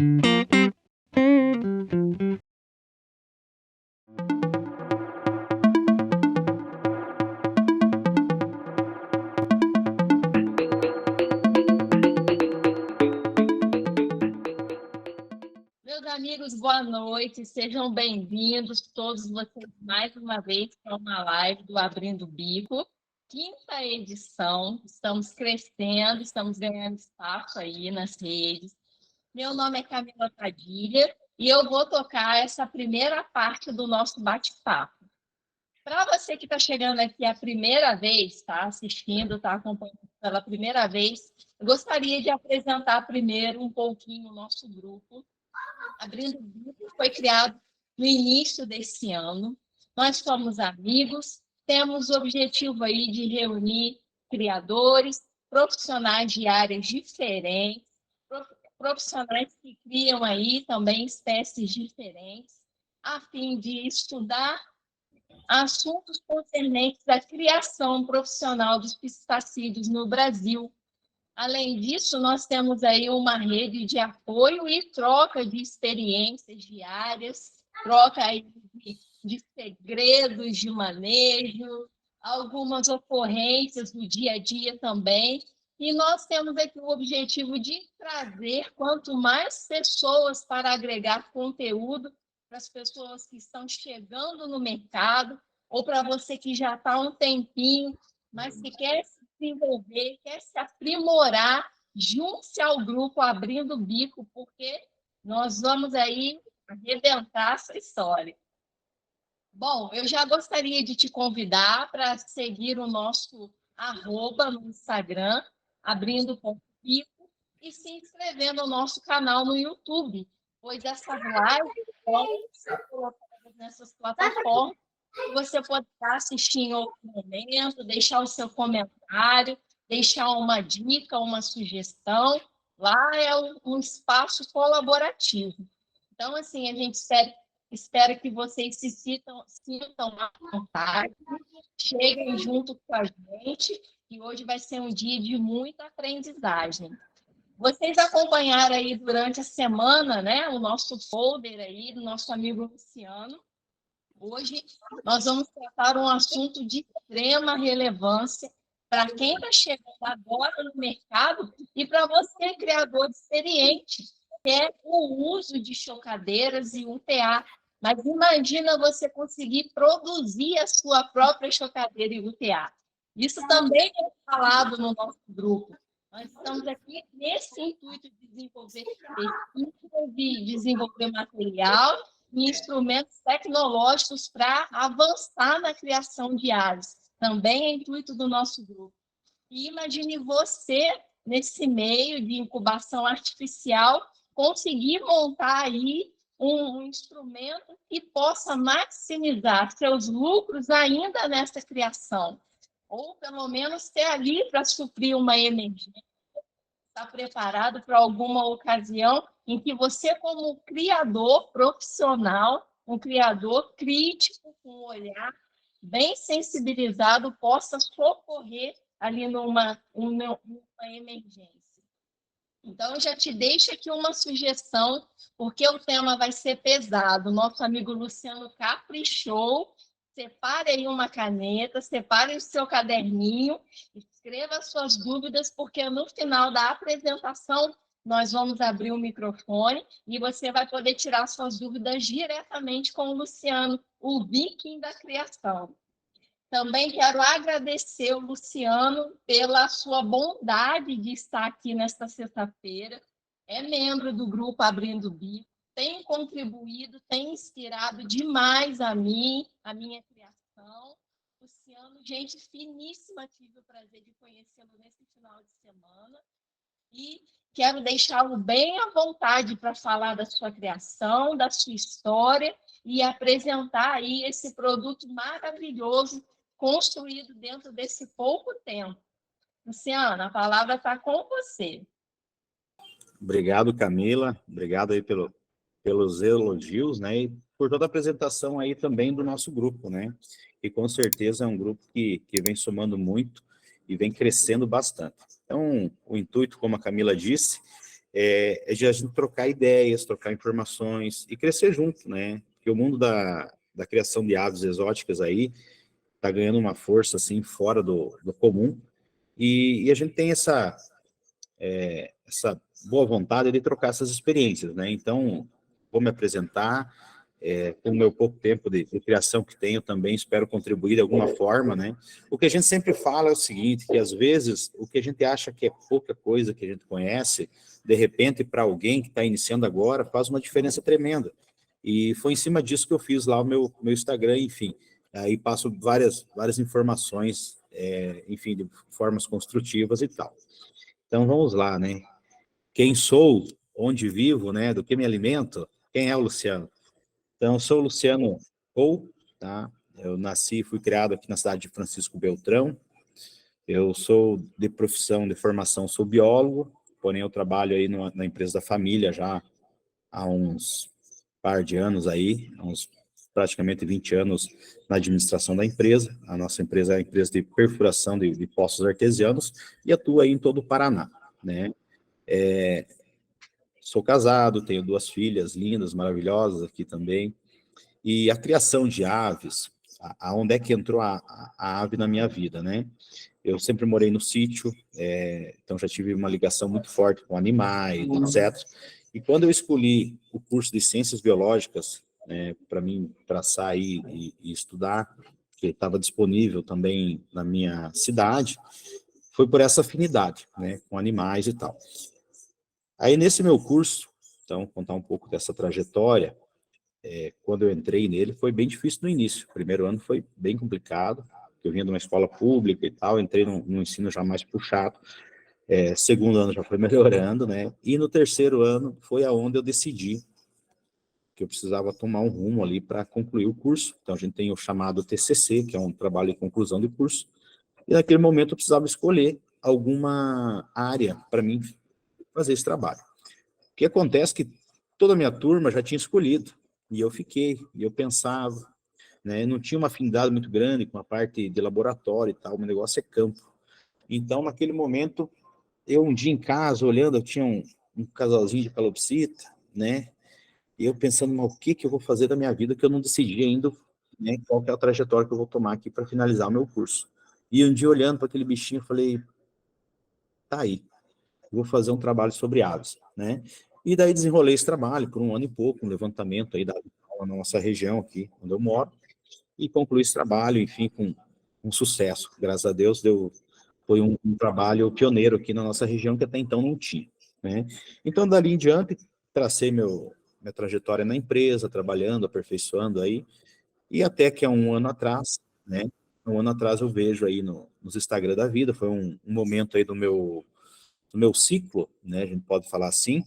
Meus amigos, boa noite, sejam bem-vindos todos vocês mais uma vez para uma live do Abrindo o Bico, quinta edição. Estamos crescendo, estamos ganhando espaço aí nas redes. Meu nome é Camila Padilha e eu vou tocar essa primeira parte do nosso bate-papo. Para você que está chegando aqui a primeira vez, está assistindo, está acompanhando pela primeira vez, eu gostaria de apresentar primeiro um pouquinho o nosso grupo. Abrindo o Bico foi criado no início desse ano. Nós somos amigos, temos o objetivo aí de reunir criadores, profissionais de áreas diferentes, profissionais que criam aí também espécies diferentes, a fim de estudar assuntos concernentes à criação profissional dos piscicídios no Brasil. Além disso, nós temos aí uma rede de apoio e troca de experiências diárias, troca aí de segredos de manejo, algumas ocorrências do dia a dia também. E nós temos aqui o objetivo de trazer quanto mais pessoas para agregar conteúdo para as pessoas que estão chegando no mercado, ou para você que já está há um tempinho, mas que quer se desenvolver, quer se aprimorar, junte-se ao grupo Abrindo o Bico, porque nós vamos aí arrebentar essa história. Bom, eu já gostaria de te convidar para seguir o nosso @ no Instagram, abrindo.bico, e se inscrever no nosso canal no YouTube, pois essas lives podem ser colocadas nessas plataformas e você pode estar assistindo em outro momento, deixar o seu comentário, deixar uma dica, uma sugestão. Lá é um espaço colaborativo. Então, assim, a gente espera que vocês se sintam à vontade, cheguem junto com a gente, e hoje vai ser um dia de muita aprendizagem. Vocês acompanharam aí durante a semana, né, o nosso folder aí do nosso amigo Luciano. Hoje nós vamos tratar um assunto de extrema relevância para quem está chegando agora no mercado e para você, criador experiente, que é o uso de chocadeiras e UTA. Mas imagina você conseguir produzir a sua própria chocadeira e UTA. Isso também é falado no nosso grupo. Nós estamos aqui nesse intuito de desenvolver pesquisa, de desenvolver material e instrumentos tecnológicos para avançar na criação de aves. Também é intuito do nosso grupo. E imagine você, nesse meio de incubação artificial, conseguir montar aí um instrumento que possa maximizar seus lucros ainda nessa criação, ou pelo menos ter ali para suprir uma emergência, estar preparado para alguma ocasião em que você, como criador profissional, um criador crítico, com um olhar bem sensibilizado, possa socorrer ali numa emergência. Então, eu já te deixo aqui uma sugestão, porque o tema vai ser pesado. Nosso amigo Luciano caprichou. Separe aí uma caneta, separe o seu caderninho, escreva as suas dúvidas, porque no final da apresentação nós vamos abrir o microfone e você vai poder tirar suas dúvidas diretamente com o Luciano, o viking da criação. Também quero agradecer o Luciano pela sua bondade de estar aqui nesta sexta-feira. É membro do grupo Abrindo o Bico, tem contribuído, tem inspirado demais a mim, a minha criação. Luciano, gente finíssima, tive o prazer de conhecê-lo nesse final de semana. E quero deixá-lo bem à vontade para falar da sua criação, da sua história e apresentar aí esse produto maravilhoso construído dentro desse pouco tempo. Luciana, a palavra está com você. Obrigado, Camila. Obrigado aí pelos elogios, né? E por toda a apresentação aí também do nosso grupo, né? E com certeza é um grupo que vem somando muito e vem crescendo bastante. Então, o intuito, como a Camila disse, é de a gente trocar ideias, trocar informações e crescer junto, né? Porque o mundo da criação de aves exóticas aí está ganhando uma força, assim, fora do comum, e a gente tem essa boa vontade de trocar essas experiências, né? Então, vou me apresentar, com o meu pouco tempo de criação que tenho também, espero contribuir de alguma forma, né? O que a gente sempre fala é o seguinte, que às vezes o que a gente acha que é pouca coisa que a gente conhece, de repente, para alguém que está iniciando agora, faz uma diferença tremenda. E foi em cima disso que eu fiz lá o meu Instagram, enfim. Aí passo várias informações, enfim, de formas construtivas e tal. Então, vamos lá, né? Quem sou, onde vivo, né? Do que me alimento? Quem é o Luciano? Então, eu sou o Luciano Pou, tá? Eu nasci e fui criado aqui na cidade de Francisco Beltrão. Eu sou de profissão, de formação, sou biólogo, porém eu trabalho aí na empresa da família já há uns par de anos aí, há uns praticamente 20 anos na administração da empresa. A nossa empresa é a empresa de perfuração de poços artesianos e atua aí em todo o Paraná, né? Sou casado, tenho 2 filhas lindas, maravilhosas aqui também. E a criação de aves, aonde é que entrou a ave na minha vida, né? Eu sempre morei no sítio, então já tive uma ligação muito forte com animais, etc. E quando eu escolhi o curso de Ciências Biológicas, para mim traçar aí e estudar, que estava disponível também na minha cidade, foi por essa afinidade, né, com animais e tal. Aí nesse meu curso, então, contar um pouco dessa trajetória, quando eu entrei nele, foi bem difícil no início. O primeiro ano foi bem complicado, eu vinha de uma escola pública e tal, entrei num ensino já mais puxado. Segundo ano já foi melhorando, né? E no terceiro ano foi aonde eu decidi que eu precisava tomar um rumo ali para concluir o curso. Então a gente tem o chamado TCC, que é um trabalho de conclusão de curso. E naquele momento eu precisava escolher alguma área para mim fazer esse trabalho. O que acontece é que toda a minha turma já tinha escolhido, e eu fiquei, e eu pensava, né? Não tinha uma afinidade muito grande com a parte de laboratório e tal, o meu negócio é campo. Então, naquele momento, eu um dia em casa, olhando, eu tinha um casalzinho de calopsita, né? E eu pensando, mas o que eu vou fazer da minha vida que eu não decidi ainda, né? Qual que é a trajetória que eu vou tomar aqui para finalizar o meu curso. E um dia, olhando para aquele bichinho, eu falei, tá aí, vou fazer um trabalho sobre aves, né? E daí desenrolei esse trabalho por um ano e pouco, um levantamento aí da nossa região aqui, onde eu moro, e concluí esse trabalho, enfim, com um sucesso. Graças a Deus, foi um trabalho pioneiro aqui na nossa região, que até então não tinha, né? Então, dali em diante, tracei minha trajetória na empresa, trabalhando, aperfeiçoando aí, e até que há um ano atrás, né? Um ano atrás eu vejo aí nos Instagram da vida, foi um momento aí do meu ciclo, né? A gente pode falar assim,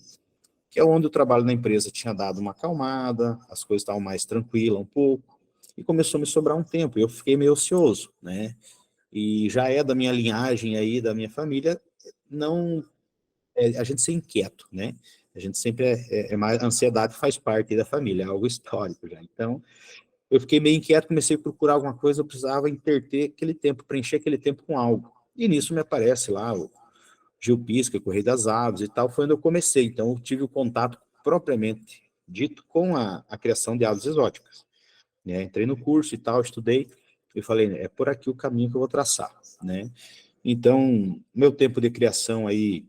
que é onde o trabalho na empresa tinha dado uma acalmada, as coisas estavam mais tranquilas um pouco, e começou a me sobrar um tempo, e eu fiquei meio ocioso, né? E já é da minha linhagem aí, da minha família, não a gente ser inquieto, né? A gente sempre mais, a ansiedade faz parte da família, é algo histórico já. Então, eu fiquei meio inquieto, comecei a procurar alguma coisa, eu precisava interter aquele tempo, preencher aquele tempo com algo. E nisso me aparece lá o Gil Pisca, Correio das Aves e tal, foi onde eu comecei. Então, eu tive o contato propriamente dito com a criação de aves exóticas, né? Entrei no curso e tal, estudei, e falei, é por aqui o caminho que eu vou traçar, né? Então, meu tempo de criação aí,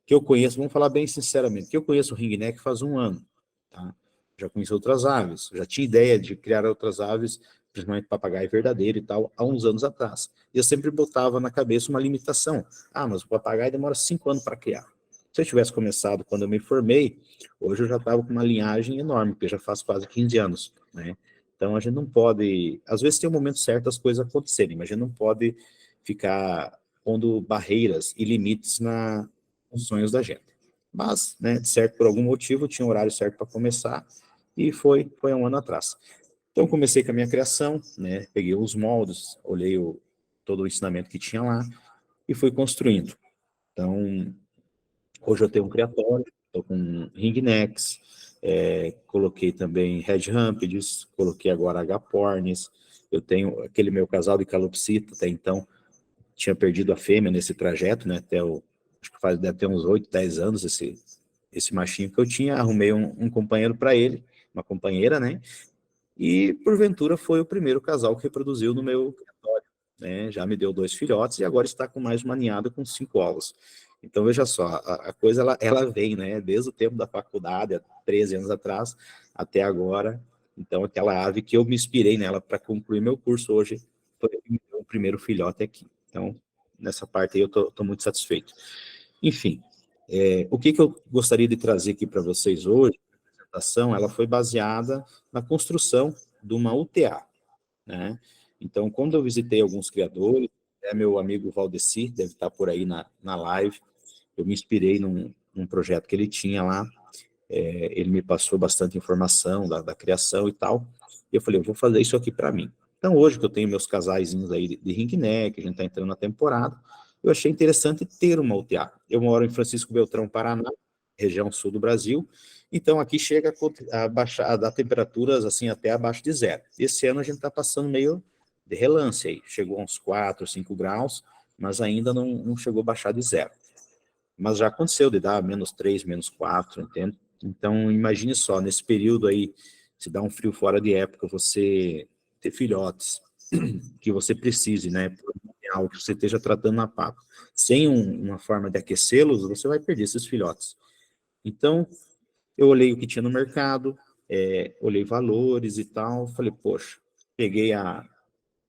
que eu conheço, vamos falar bem sinceramente, que eu conheço o ringneck faz um ano, tá? Já conheço outras aves, já tinha ideia de criar outras aves, principalmente papagaio verdadeiro e tal, há uns anos atrás. E eu sempre botava na cabeça uma limitação. Mas o papagaio demora 5 anos para criar. Se eu tivesse começado quando eu me formei, hoje eu já estava com uma linhagem enorme, porque já faz quase 15 anos, né? Então a gente não pode, às vezes tem um momento certo das coisas acontecerem, mas a gente não pode ficar pondo barreiras e limites nos sonhos da gente. Mas, né, certo, por algum motivo, tinha um horário certo para começar, e foi há um ano atrás. Então, comecei com a minha criação, né, peguei os moldes, olhei todo o ensinamento que tinha lá, e fui construindo. Então, hoje eu tenho um criatório, estou com ringnecks, coloquei também red rampids, coloquei agora agapornis, eu tenho aquele meu casal de calopsita, até então tinha perdido a fêmea nesse trajeto, né, até acho que deve ter uns 8, 10 anos esse machinho que eu tinha, arrumei um companheiro para ele, uma companheira, né? E, porventura, foi o primeiro casal que reproduziu no meu criatório, né? Já me deu 2 filhotes e agora está com mais uma ninhada com 5 ovos. Então, veja só, a coisa, ela vem, né? Desde o tempo da faculdade, há 13 anos atrás, até agora. Então, aquela ave que eu me inspirei nela para concluir meu curso hoje, foi o primeiro filhote aqui. Então, nessa parte aí eu estou muito satisfeito. Enfim, o que eu gostaria de trazer aqui para vocês hoje, a apresentação, ela foi baseada na construção de uma UTA, né? Então, quando eu visitei alguns criadores, meu amigo Valdeci, deve estar por aí na live, eu me inspirei num projeto que ele tinha lá, ele me passou bastante informação da criação e tal, e eu falei, eu vou fazer isso aqui para mim. Então, hoje que eu tenho meus casaizinhos aí de ringneck, a gente está entrando na temporada, eu achei interessante ter uma UTA. Eu moro em Francisco Beltrão, Paraná, região sul do Brasil, então aqui chega a dar temperaturas assim até abaixo de 0. Esse ano a gente está passando meio de relance aí, chegou a uns 4, 5 graus, mas ainda não chegou a baixar de 0. Mas já aconteceu de dar -3, -4, entende? Então, imagine só, nesse período aí, se dá um frio fora de época, você ter filhotes que você precise, né, por algo que você esteja tratando na pata, sem uma forma de aquecê-los, você vai perder esses filhotes. Então, eu olhei o que tinha no mercado, olhei valores e tal, falei, poxa, peguei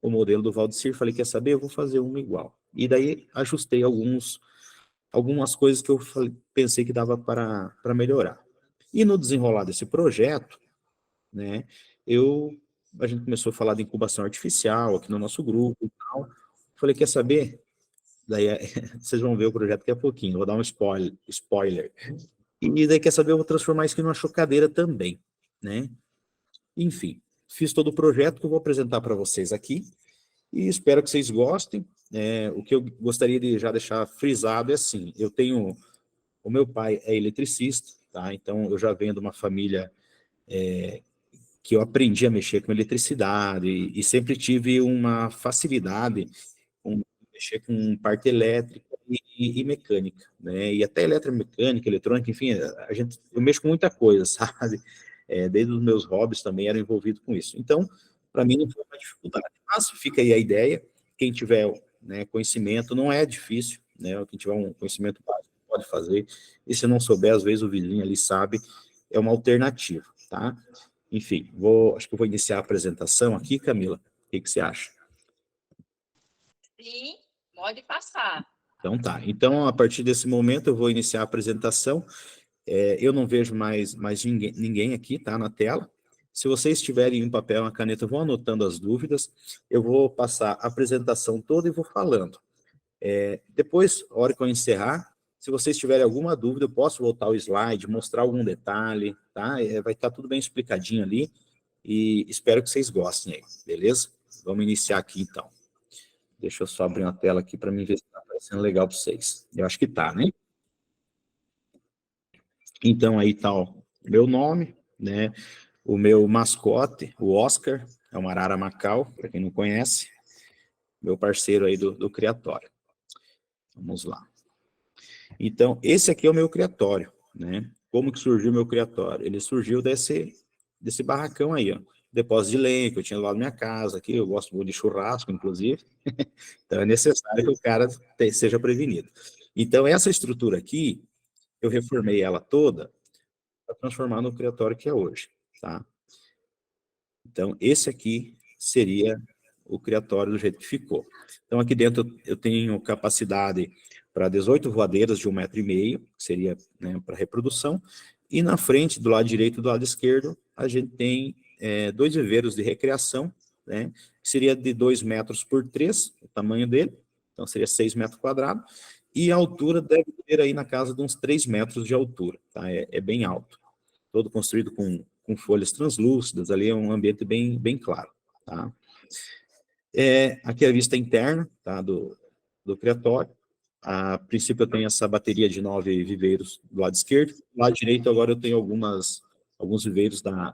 o modelo do Valdecir, falei, quer saber, eu vou fazer um igual. E daí, ajustei algumas coisas que eu pensei que dava para melhorar. E no desenrolar desse projeto, né, a gente começou a falar de incubação artificial aqui no nosso grupo e tal. Falei, quer saber? Daí vocês vão ver o projeto daqui a pouquinho, vou dar um spoiler. E daí, quer saber, eu vou transformar isso aqui numa chocadeira também, né? Enfim, fiz todo o projeto que eu vou apresentar para vocês aqui e espero que vocês gostem. O que eu gostaria de já deixar frisado é assim, o meu pai é eletricista, tá? Então eu já venho de uma família que eu aprendi a mexer com eletricidade e sempre tive uma facilidade com mexer com parte elétrica e mecânica, né? E até eletromecânica, eletrônica, enfim, eu mexo com muita coisa, sabe? Desde os meus hobbies também eram envolvido com isso. Então, para mim não foi uma dificuldade. Mas fica aí a ideia, quem tiver, né, conhecimento, não é difícil, né? Quem tiver um conhecimento básico pode fazer, e se não souber, às vezes o vizinho ali sabe, é uma alternativa, tá? Enfim, acho que eu vou iniciar a apresentação aqui, Camila. O que você acha? Sim, pode passar. Então tá. Então, a partir desse momento, eu vou iniciar a apresentação. Eu não vejo mais ninguém aqui, tá, na tela. Se vocês tiverem um papel e uma caneta, vão anotando as dúvidas. Eu vou passar a apresentação toda e vou falando. Depois, a hora que eu encerrar, se vocês tiverem alguma dúvida, eu posso voltar ao slide, mostrar algum detalhe, tá? Vai estar tudo bem explicadinho ali e espero que vocês gostem aí, beleza? Vamos iniciar aqui, então. Deixa eu só abrir uma tela aqui para mim ver se está aparecendo legal para vocês. Eu acho que está, né? Então, aí está o meu nome, né? O meu mascote, o Oscar, é uma arara Macau, para quem não conhece. Meu parceiro aí do criatório. Vamos lá. Então, esse aqui é o meu criatório, né? Como que surgiu o meu criatório? Ele surgiu desse barracão aí, ó. Depósito de lenha que eu tinha lá na minha casa, aqui, eu gosto muito de churrasco, inclusive. Então, é necessário que o cara seja prevenido. Então, essa estrutura aqui, eu reformei ela toda para transformar no criatório que é hoje, tá? Então, esse aqui seria o criatório do jeito que ficou. Então, aqui dentro eu tenho capacidade para 18 voadeiras de 1,5 m, que seria, né, para reprodução, e na frente, do lado direito e do lado esquerdo, a gente tem 2 viveiros de recreação, né, que seria de 2 metros por 3, o tamanho dele, então seria 6 metros quadrados, e a altura deve ter aí na casa de uns 3 metros de altura, tá? É bem alto. Todo construído com folhas translúcidas, ali é um ambiente bem claro, tá? Aqui é a vista interna, tá, do criatório. A princípio eu tenho essa bateria de 9 viveiros do lado esquerdo. Do lado direito agora eu tenho alguns viveiros da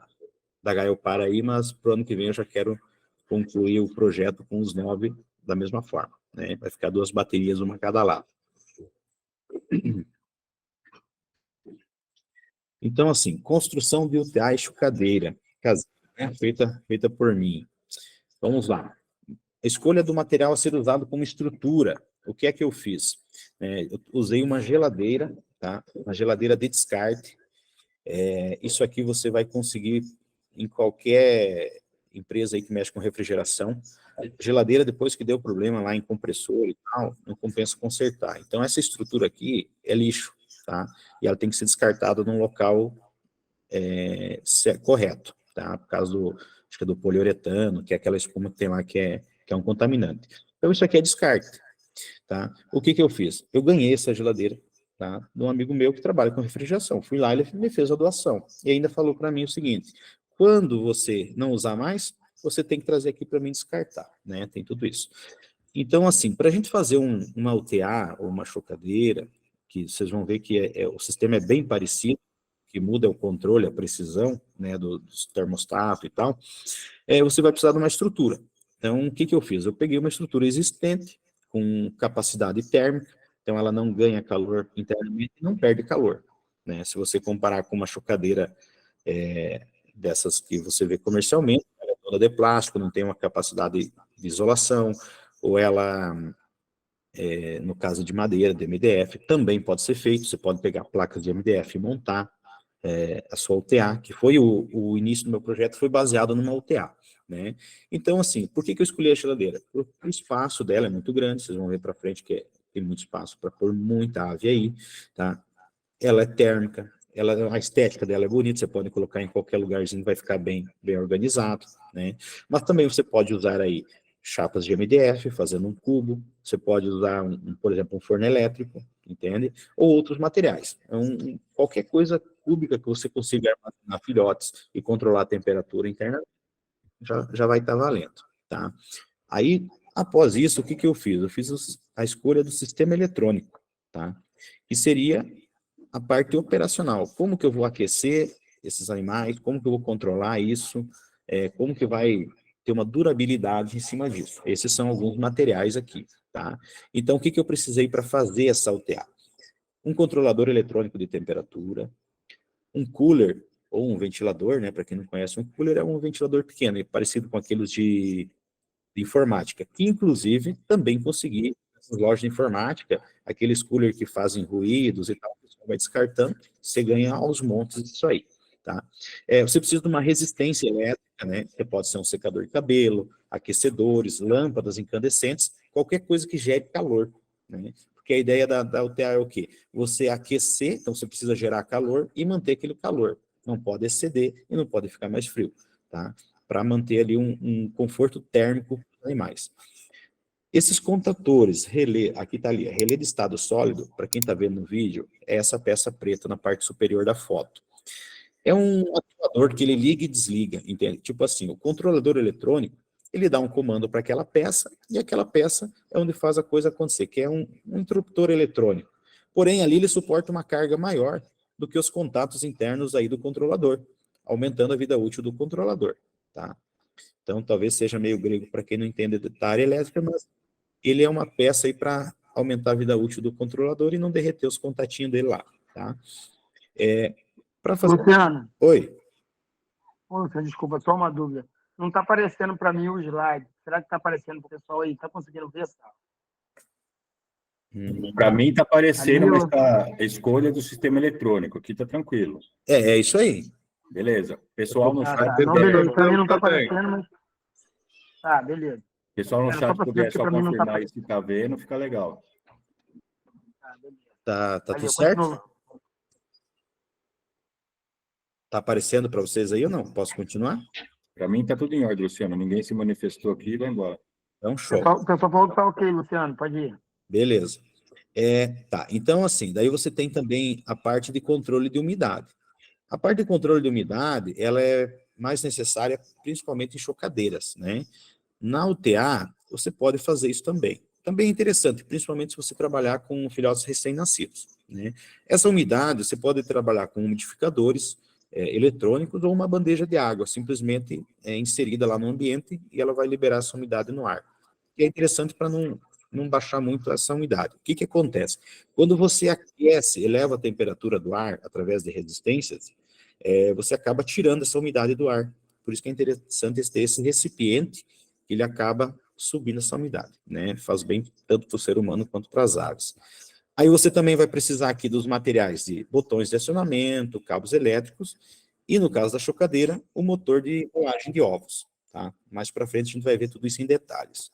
Gaiopar aí, mas para o ano que vem eu já quero concluir o projeto com os 9 da mesma forma, né? Vai ficar 2 baterias, uma a cada lado. Então, assim, construção de UTA e chocadeira, caseira, né? Feita por mim. Vamos lá. Escolha do material a ser usado como estrutura. O que é que eu fiz? Eu usei uma geladeira, tá? Uma geladeira de descarte. Isso aqui você vai conseguir em qualquer empresa aí que mexe com refrigeração. Geladeira, depois que deu problema lá em compressor e tal, não compensa consertar. Então, essa estrutura aqui é lixo, tá? E ela tem que ser descartada num local correto, tá? Por causa acho que é do poliuretano, que é aquela espuma que tem lá que é um contaminante. Então, isso aqui é descarte, tá? O que eu fiz? Eu ganhei essa geladeira, tá? De um amigo meu que trabalha com refrigeração. Fui lá, ele me fez a doação. E ainda falou para mim o seguinte, quando você não usar mais, você tem que trazer aqui para mim descartar, né? Tem tudo isso. Então, assim, para a gente fazer uma UTA ou uma chocadeira, que vocês vão ver que o sistema é bem parecido, que muda o controle, a precisão, né, dos termostatos e tal, você vai precisar de uma estrutura. Então, o que eu fiz? Eu peguei uma estrutura existente, com capacidade térmica, então ela não ganha calor internamente e não perde calor, né? Se você comparar com uma chocadeira dessas que você vê comercialmente, ela é toda de plástico, não tem uma capacidade de isolação, ou ela, no caso de madeira, de MDF, também pode ser feito, você pode pegar placas de MDF e montar a sua UTA, que foi o início do meu projeto, foi baseado numa UTA, né? Então, assim, por que eu escolhi a geladeira? Porque o espaço dela é muito grande, vocês vão ver para frente que tem muito espaço para pôr muita ave aí, tá? Ela é térmica, a estética dela é bonita, você pode colocar em qualquer lugarzinho, vai ficar bem organizado, né? Mas também você pode usar aí chapas de MDF, fazendo um cubo, você pode usar, por exemplo, um forno elétrico, entende? Ou outros materiais. Então, qualquer coisa cúbica que você consiga armazenar filhotes e controlar a temperatura interna, já vai estar valendo, tá? Aí, após isso, o que eu fiz? Eu fiz a escolha do sistema eletrônico, tá? Que seria a parte operacional. Como que eu vou aquecer esses animais? Como que eu vou controlar isso? Como que vai ter uma durabilidade em cima disso? Esses são alguns materiais aqui, tá? Então, o que eu precisei para fazer essa UTA? Um controlador eletrônico de temperatura, um cooler ou um ventilador, né? Para quem não conhece, um cooler é um ventilador pequeno, parecido com aqueles de informática, que inclusive também consegui, nessas lojas de informática, aqueles cooler que fazem ruídos e tal, você vai descartando, você ganha aos montes disso aí, tá? Você precisa de uma resistência elétrica, né? Que pode ser um secador de cabelo, aquecedores, lâmpadas incandescentes, qualquer coisa que gere calor, né? Porque a ideia da UTA é o quê? Você aquecer, então você precisa gerar calor e manter aquele calor. Não pode exceder e não pode ficar mais frio, tá? Para manter ali um conforto térmico dos animais. Esses contatores, relé, aqui está ali, relé de estado sólido, para quem está vendo no vídeo, é essa peça preta na parte superior da foto. É um atuador que ele liga e desliga, entende? Tipo assim, o controlador eletrônico, ele dá um comando para aquela peça, e aquela peça é onde faz a coisa acontecer, que é um interruptor eletrônico. Porém, ali ele suporta uma carga maior do que os contatos internos aí do controlador, aumentando a vida útil do controlador, tá? Então, talvez seja meio grego para quem não entende da área elétrica, mas ele é uma peça aí para aumentar a vida útil do controlador e não derreter os contatinhos dele lá, tá? Para fazer... Luciano. Oi. Luciano, desculpa, só uma dúvida. Não está aparecendo para mim o slide. Será que está aparecendo para o pessoal aí? Está conseguindo ver? Para mim está aparecendo, mas tá a escolha do sistema eletrônico. Aqui está tranquilo. É isso aí. Beleza. Pessoal no chat... Tá. Não, beleza. Para mim não está aparecendo, mas... Tá, beleza. Pessoal no chat puder só confirmar aí se está vendo, fica legal. Tá tudo certo? Continua. Tá aparecendo para vocês aí ou não? Posso continuar? Para mim está tudo em ordem, Luciano. Ninguém se manifestou aqui e vai embora. Então, show. O pessoal falou que está ok, Luciano. Pode ir. Beleza. Tá, então assim, daí você tem também a parte de controle de umidade. A parte de controle de umidade, ela é mais necessária principalmente em chocadeiras, né? Na UTA, você pode fazer isso também. Também é interessante, principalmente se você trabalhar com filhotes recém-nascidos, né? Essa umidade, você pode trabalhar com umidificadores eletrônicos ou uma bandeja de água, simplesmente inserida lá no ambiente e ela vai liberar essa umidade no ar. E é interessante para não não baixar muito essa umidade. O que acontece? Quando você aquece, eleva a temperatura do ar através de resistências, você acaba tirando essa umidade do ar. Por isso que é interessante ter esse recipiente, que ele acaba subindo essa umidade, né? Faz bem tanto para o ser humano quanto para as aves. Aí você também vai precisar aqui dos materiais de botões de acionamento, cabos elétricos, e no caso da chocadeira, o motor de rolagem de ovos, tá? Mais para frente a gente vai ver tudo isso em detalhes.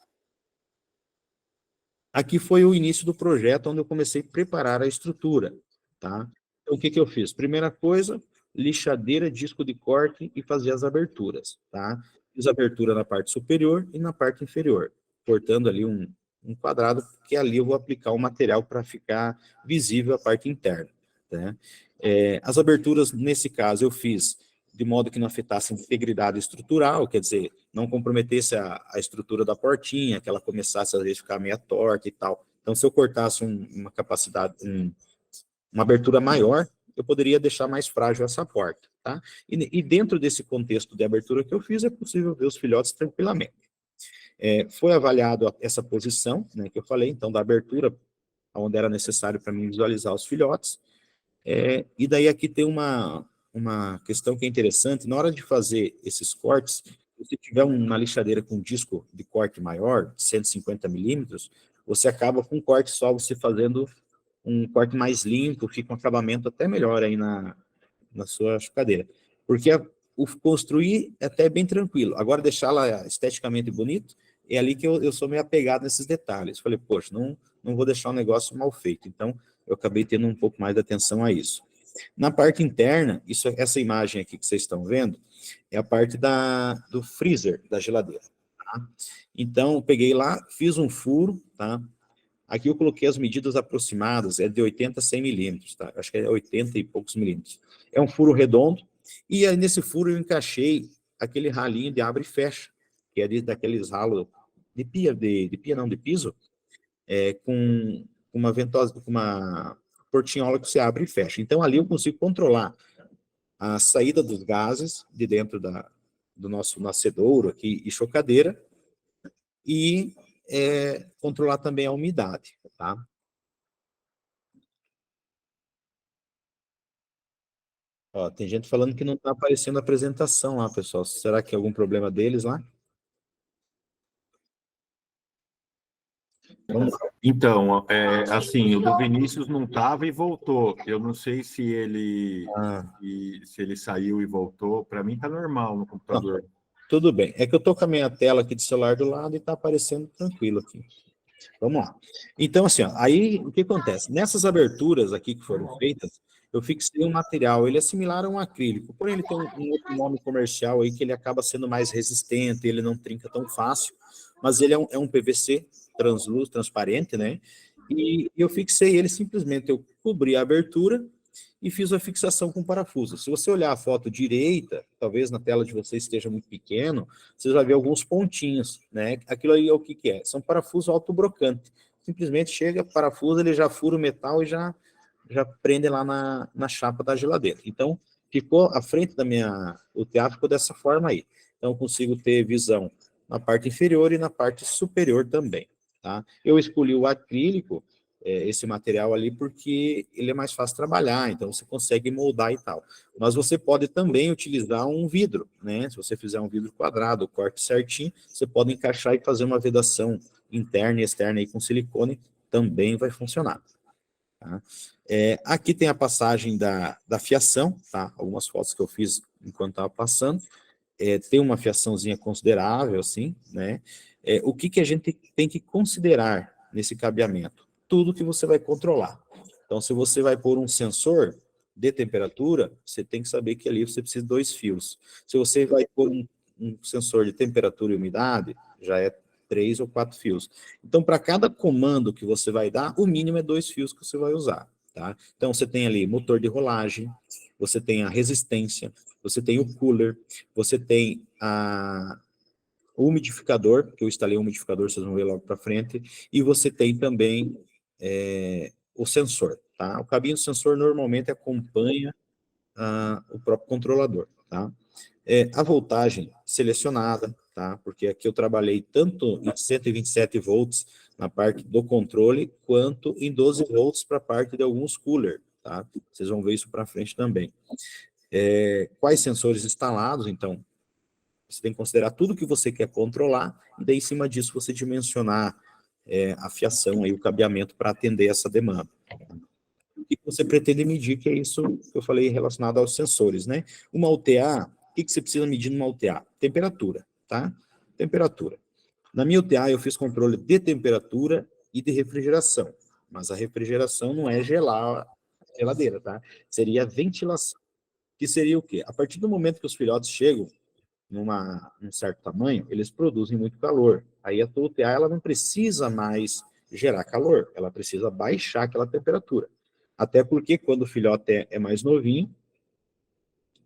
Aqui foi o início do projeto, onde eu comecei a preparar a estrutura, tá? Então, o que eu fiz? Primeira coisa, lixadeira, disco de corte e fazer as aberturas, tá? Fiz a abertura na parte superior e na parte inferior, cortando ali um quadrado, que ali eu vou aplicar o material para ficar visível a parte interna, né? As aberturas, nesse caso, eu fiz de modo que não afetasse a integridade estrutural, quer dizer, não comprometesse a estrutura da portinha, que ela começasse, às vezes, a ficar meio torta e tal. Então, se eu cortasse uma capacidade, uma abertura maior, eu poderia deixar mais frágil essa porta, tá? E dentro desse contexto de abertura que eu fiz, é possível ver os filhotes tranquilamente. Foi avaliado essa posição, né, que eu falei, então, da abertura, onde era necessário para mim visualizar os filhotes. E daí aqui tem uma questão que é interessante, na hora de fazer esses cortes, se você tiver uma lixadeira com disco de corte maior, 150 milímetros, você acaba com um corte só, você fazendo um corte mais limpo, fica um acabamento até melhor aí na sua chocadeira. Porque o construir é até bem tranquilo, agora deixá-la esteticamente bonito, é ali que eu sou meio apegado nesses detalhes. Falei, poxa, não vou deixar um negócio mal feito, então eu acabei tendo um pouco mais de atenção a isso. Na parte interna, essa imagem aqui que vocês estão vendo, é a parte do freezer da geladeira. Tá? Então, eu peguei lá, fiz um furo, tá? Aqui eu coloquei as medidas aproximadas, é de 80 a 100 milímetros, tá? Acho que é 80 e poucos milímetros. É um furo redondo, e aí nesse furo eu encaixei aquele ralinho de abre e fecha, que é daqueles ralos de pia, de piso, com uma ventosa, com uma portinhola que você abre e fecha. Então, ali eu consigo controlar a saída dos gases de dentro do nosso nascedouro aqui e chocadeira e controlar também a umidade, tá? Ó, tem gente falando que não está aparecendo a apresentação lá, pessoal. Será que é algum problema deles lá? Vamos lá. Então, assim, o do Vinícius não estava e voltou. Eu não sei se ele, se ele saiu e voltou. Para mim está normal no computador. Não, tudo bem. É que eu estou com a minha tela aqui de celular do lado e está aparecendo tranquilo aqui. Vamos lá. Então, assim, ó, aí o que acontece? Nessas aberturas aqui que foram feitas, eu fixei um material, ele é similar a um acrílico, porém ele tem um outro nome comercial aí que ele acaba sendo mais resistente, ele não trinca tão fácil, mas ele é um PVC translúcido, transparente, né? E eu fixei ele simplesmente, eu cobri a abertura e fiz a fixação com parafuso. Se você olhar a foto direita, talvez na tela de vocês esteja muito pequeno, você vai ver alguns pontinhos, né? Aquilo aí é o que é? São parafusos autobrocante. Simplesmente chega, parafuso, ele já fura o metal e já prende lá na chapa da geladeira. Então, ficou à frente o tear ficou dessa forma aí. Então, eu consigo ter visão na parte inferior e na parte superior também, tá? Eu escolhi o acrílico, esse material ali, porque ele é mais fácil trabalhar, então você consegue moldar e tal. Mas você pode também utilizar um vidro, né? Se você fizer um vidro quadrado, o corte certinho, você pode encaixar e fazer uma vedação interna e externa aí com silicone, também vai funcionar. Tá? Aqui tem a passagem da fiação, tá? Algumas fotos que eu fiz enquanto estava passando. Tem uma fiaçãozinha considerável, assim, né? O que a gente tem que considerar nesse cabeamento? Tudo que você vai controlar. Então, se você vai pôr um sensor de temperatura, você tem que saber que ali você precisa de 2 fios. Se você vai pôr um sensor de temperatura e umidade, já é 3 ou 4 fios. Então, para cada comando que você vai dar, o mínimo é 2 fios que você vai usar, tá? Então, você tem ali motor de rolagem, você tem a resistência, você tem o cooler, você tem o umidificador, que eu instalei um umidificador, vocês vão ver logo para frente, e você tem também o sensor, tá? O cabinho do sensor normalmente acompanha o próprio controlador, tá? A voltagem selecionada, tá? Porque aqui eu trabalhei tanto em 127 volts na parte do controle, quanto em 12 volts para a parte de alguns cooler, tá? Vocês vão ver isso para frente também. Quais sensores instalados, então, você tem que considerar tudo que você quer controlar, e daí em cima disso você dimensionar a fiação, aí, o cabeamento para atender essa demanda. O que você pretende medir, que é isso que eu falei relacionado aos sensores, né? Uma UTA, o que você precisa medir numa UTA? Temperatura, tá? Temperatura. Na minha UTA eu fiz controle de temperatura e de refrigeração, mas a refrigeração não é gelar a geladeira, tá? Seria a ventilação, que seria o quê? A partir do momento que os filhotes chegam num certo tamanho, eles produzem muito calor. Aí a tua UTA, ela não precisa mais gerar calor, ela precisa baixar aquela temperatura. Até porque quando o filhote é mais novinho,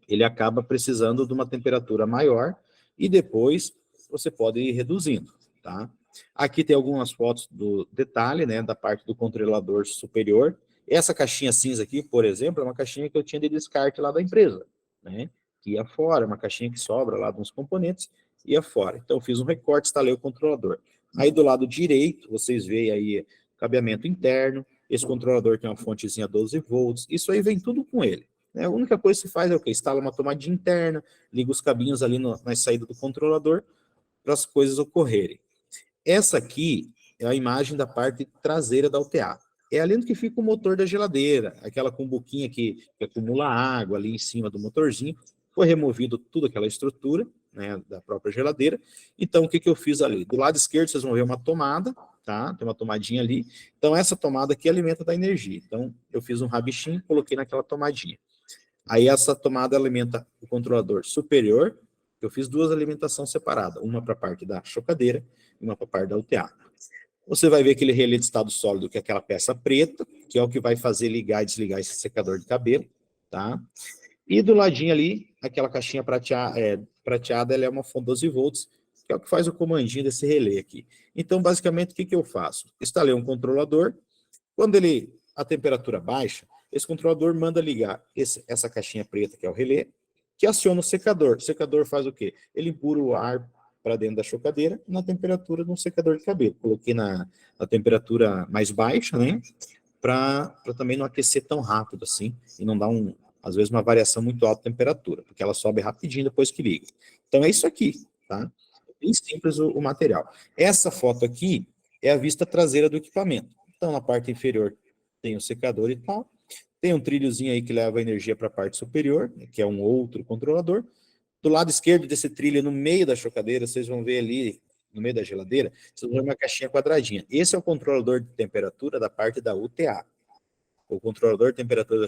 ele acaba precisando de uma temperatura maior e depois você pode ir reduzindo, tá? Aqui tem algumas fotos do detalhe, né, da parte do controlador superior. Essa caixinha cinza aqui, por exemplo, é uma caixinha que eu tinha de descarte lá da empresa, né? Que ia fora, uma caixinha que sobra lá dos componentes, ia fora. Então eu fiz um recorte, instalei o controlador. Aí do lado direito, vocês veem aí cabeamento interno, esse controlador tem uma fontezinha 12 volts, isso aí vem tudo com ele. A única coisa que se faz é o quê? Instala uma tomadinha interna, liga os cabinhos ali na saída do controlador para as coisas ocorrerem. Essa aqui é a imagem da parte traseira da UTA. É ali onde que fica o motor da geladeira, aquela cumbuquinha que acumula água ali em cima do motorzinho. Foi removido toda aquela estrutura, né, da própria geladeira. Então, o que eu fiz ali? Do lado esquerdo, vocês vão ver uma tomada, tá? Tem uma tomadinha ali. Então, essa tomada aqui alimenta da energia. Então, eu fiz um rabichinho e coloquei naquela tomadinha. Aí essa tomada alimenta o controlador superior. Eu fiz duas alimentações separadas, uma para a parte da chocadeira e uma para a parte da UTA. Você vai ver aquele relé de estado sólido, que é aquela peça preta, que é o que vai fazer ligar e desligar esse secador de cabelo, tá? E do ladinho ali, aquela caixinha prateada, ela é uma fonte 12 volts, que é o que faz o comandinho desse relé aqui. Então, basicamente, o que eu faço? Instalei um controlador. Quando a temperatura baixa, esse controlador manda ligar essa caixinha preta, que é o relé, que aciona o secador. O secador faz o quê? Ele empurra o ar para dentro da chocadeira na temperatura de um secador de cabelo. Coloquei na temperatura mais baixa, né? Para também não aquecer tão rápido assim e não dar, às vezes, uma variação muito alta de temperatura, porque ela sobe rapidinho depois que liga. Então é isso aqui, tá? Bem simples o material. Essa foto aqui é a vista traseira do equipamento. Então, na parte inferior tem o secador e tal. Tem um trilhozinho aí que leva a energia para a parte superior, que é um outro controlador. Do lado esquerdo desse trilho, no meio da chocadeira, vocês vão ver ali, no meio da geladeira, vocês vão ver uma caixinha quadradinha. Esse é o controlador de temperatura da parte da UTA. O controlador de temperatura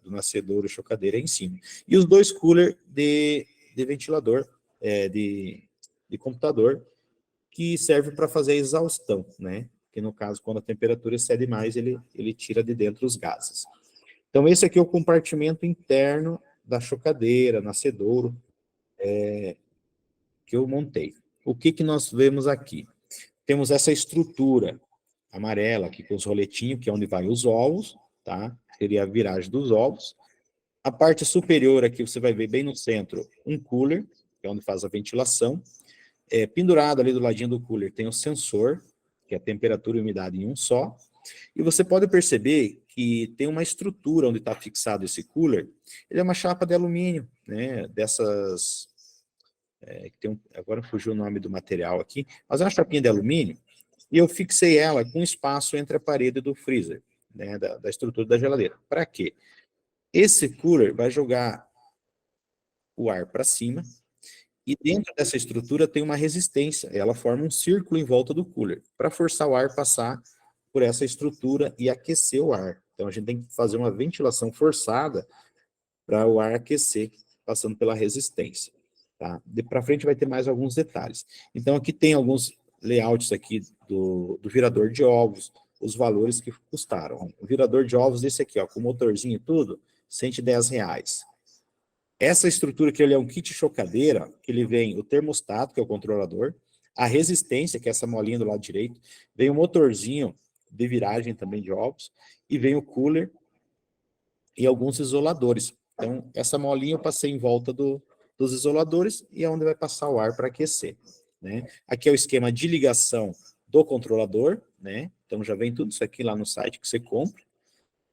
do nascedouro e chocadeira é em cima. E os dois coolers de ventilador, de computador, que serve para fazer a exaustão, né? Que no caso, quando a temperatura excede mais, ele tira de dentro os gases. Então, esse aqui é o compartimento interno da chocadeira, nascedouro, que eu montei. O que nós vemos aqui? Temos essa estrutura amarela aqui com os roletinhos, que é onde vai os ovos, tá? Seria a viragem dos ovos. A parte superior aqui, você vai ver bem no centro, um cooler, que é onde faz a ventilação. Pendurado ali do ladinho do cooler tem o sensor, que é a temperatura e umidade em um só. E você pode perceber que tem uma estrutura onde está fixado esse cooler. Ele é uma chapa de alumínio, né? Dessas... agora fugiu o nome do material aqui, mas é uma chapinha de alumínio, e eu fixei ela com espaço entre a parede do freezer, né? Da estrutura da geladeira. Para quê? Esse cooler vai jogar o ar para cima, e dentro dessa estrutura tem uma resistência, ela forma um círculo em volta do cooler, para forçar o ar passar por essa estrutura e aquecer o ar. Então a gente tem que fazer uma ventilação forçada para o ar aquecer, passando pela resistência. Tá? Para frente vai ter mais alguns detalhes. Então aqui tem alguns layouts aqui do virador de ovos, os valores que custaram. O virador de ovos desse aqui, ó, com motorzinho e tudo, R$110. Essa estrutura que ele é um kit chocadeira, que ele vem o termostato, que é o controlador, a resistência, que é essa molinha do lado direito, vem o motorzinho de viragem também de ovos, e vem o cooler e alguns isoladores. Então, essa molinha eu passei em volta do dos isoladores e é onde vai passar o ar para aquecer, né? Aqui é o esquema de ligação do controlador, né? Então já vem tudo isso aqui lá no site que você compra,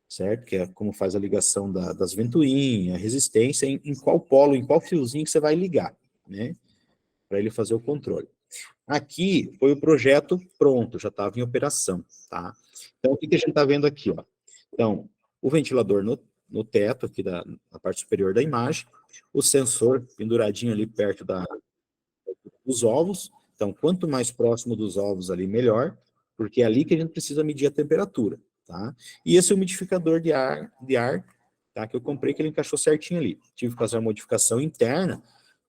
certo? Que é como faz a ligação das ventoinhas, a resistência, em qual polo, em qual fiozinho que você vai ligar, né? Para ele fazer o controle. Aqui foi o projeto pronto, já estava em operação, tá? Então, o que a gente está vendo aqui, ó? Então, o ventilador no teto, aqui na parte superior da imagem, o sensor penduradinho ali perto dos ovos. Então, quanto mais próximo dos ovos ali, melhor, porque é ali que a gente precisa medir a temperatura, tá? E esse umidificador de ar, tá? Que eu comprei, que ele encaixou certinho ali. Tive que fazer uma modificação interna,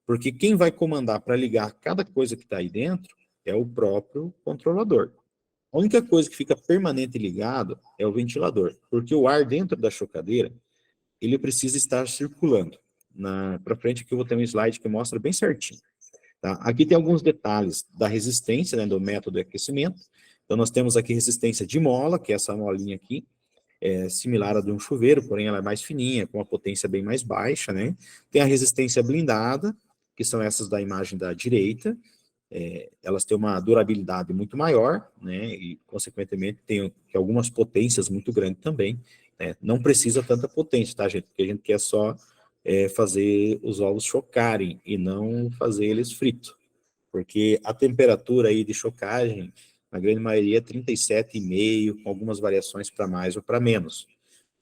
porque quem vai comandar para ligar cada coisa que está aí dentro é o próprio controlador. A única coisa que fica permanente ligado é o ventilador, porque o ar dentro da chocadeira, ele precisa estar circulando. Para frente aqui eu vou ter um slide que mostra bem certinho. Tá? Aqui tem alguns detalhes da resistência, né, do método de aquecimento. Então nós temos aqui resistência de mola, que é essa molinha aqui, similar à de um chuveiro, porém ela é mais fininha, com uma potência bem mais baixa, né? Tem a resistência blindada, que são essas da imagem da direita, elas têm uma durabilidade muito maior, né? E, consequentemente, tem algumas potências muito grandes também, né? Não precisa tanta potência, tá, gente? Porque a gente quer só fazer os ovos chocarem e não fazer eles fritos. Porque a temperatura aí de chocagem, na grande maioria, é 37,5, com algumas variações para mais ou para menos.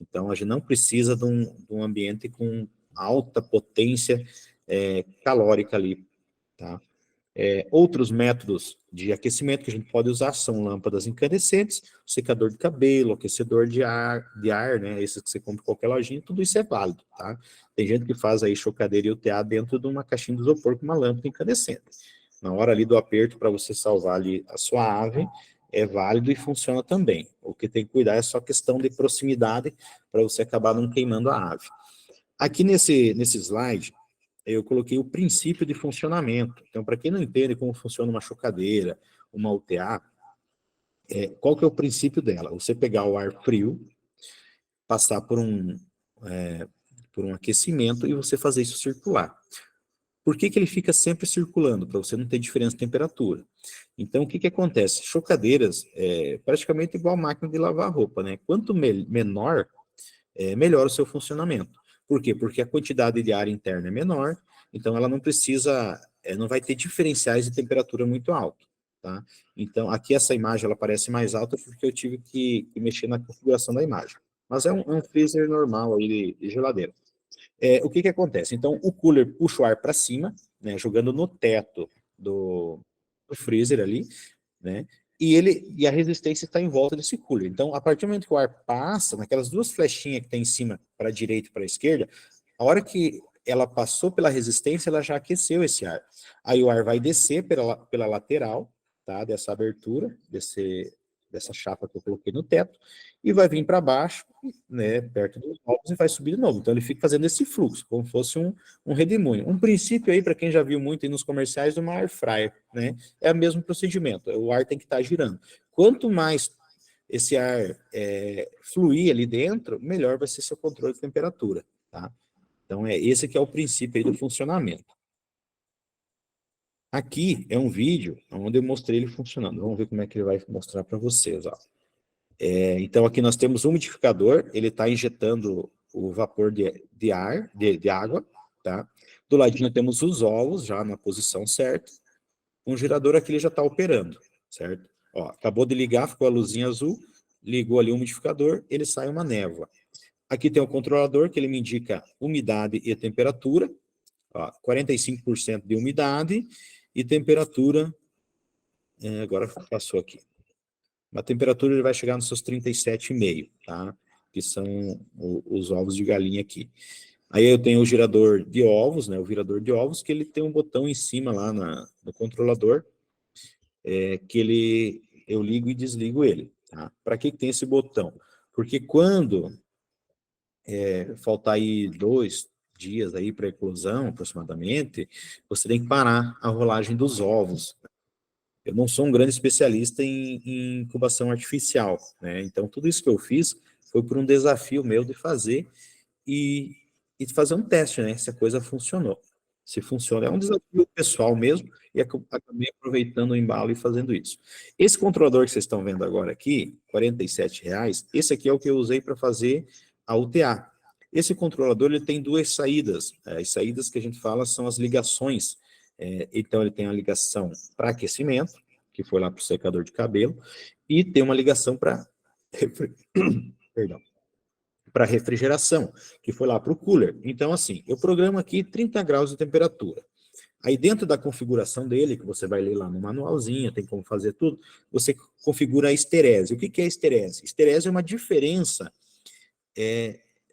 Então, a gente não precisa de um ambiente com alta potência calórica ali, tá? Outros métodos de aquecimento que a gente pode usar são lâmpadas incandescentes, secador de cabelo, aquecedor de ar, né? Esses que você compra em qualquer lojinha, tudo isso é válido, tá? Tem gente que faz aí chocadeira e UTA dentro de uma caixinha de isopor com uma lâmpada incandescente. Na hora ali do aperto, para você salvar ali a sua ave, é válido e funciona também. O que tem que cuidar é só questão de proximidade, para você acabar não queimando a ave. Aqui nesse slide, eu coloquei o princípio de funcionamento. Então, para quem não entende como funciona uma chocadeira, uma UTA, qual que é o princípio dela? Você pegar o ar frio, passar por um aquecimento e você fazer isso circular. Por que ele fica sempre circulando? Para você não ter diferença de temperatura. Então, o que acontece? Chocadeiras é praticamente igual a máquina de lavar roupa, né? Quanto menor, melhor o seu funcionamento. Por quê? Porque a quantidade de ar interno é menor, então ela não precisa, não vai ter diferenciais de temperatura muito alto, tá? Então, aqui essa imagem ela parece mais alta porque eu tive que mexer na configuração da imagem. Mas é um freezer normal aí de geladeira. O que acontece? Então, o cooler puxa o ar para cima, né, jogando no teto do freezer ali, né? E a resistência está em volta desse cooler. Então, a partir do momento que o ar passa, naquelas duas flechinhas que tem em cima, para a direita e para a esquerda, a hora que ela passou pela resistência, ela já aqueceu esse ar. Aí o ar vai descer pela lateral, tá, dessa abertura, dessa chapa que eu coloquei no teto, e vai vir para baixo, né, perto dos ovos, e vai subir de novo. Então, ele fica fazendo esse fluxo, como se fosse um redemoinho. Um princípio aí, para quem já viu muito aí nos comerciais, de uma air fryer, né? É o mesmo procedimento, o ar tem que estar girando. Quanto mais esse ar fluir ali dentro, melhor vai ser seu controle de temperatura, tá? Então, esse que é o princípio aí do funcionamento. Aqui é um vídeo onde eu mostrei ele funcionando. Vamos ver como é que ele vai mostrar para vocês, ó. Então, aqui nós temos um umidificador, ele está injetando o vapor de ar, de água, tá? Do ladinho temos os ovos, já na posição certa. Um gerador aqui ele já está operando, certo? Ó, acabou de ligar, ficou a luzinha azul, ligou ali o umidificador, ele sai uma névoa. Aqui tem o controlador, que ele me indica umidade e temperatura, ó, 45% de umidade e temperatura, agora passou aqui. A temperatura ele vai chegar nos seus 37,5, tá? Que são os ovos de galinha aqui. Aí eu tenho o gerador de ovos, né? O virador de ovos, que ele tem um botão em cima lá no controlador, que eu ligo e desligo ele, tá? Para que tem esse botão? Porque quando faltar aí 2 dias aí para eclosão, aproximadamente, você tem que parar a rolagem dos ovos. Eu não sou um grande especialista em incubação artificial, né? Então, tudo isso que eu fiz foi por um desafio meu de fazer e fazer um teste, né? Se a coisa funcionou. se funciona. É um desafio pessoal mesmo, e acabei aproveitando o embalo e fazendo isso. Esse controlador que vocês estão vendo agora aqui, R$ 47,00, esse aqui é o que eu usei para fazer a UTA. Esse controlador ele tem duas saídas. As saídas que a gente fala são as ligações. Então, ele tem a ligação para aquecimento, que foi lá para o secador de cabelo, e tem uma ligação para para refrigeração, que foi lá para o cooler. Então, assim, eu programo aqui 30 graus de temperatura. Aí, dentro da configuração dele, que você vai ler lá no manualzinho, tem como fazer tudo, você configura a esterese. O que é esterese? Esterese é uma diferença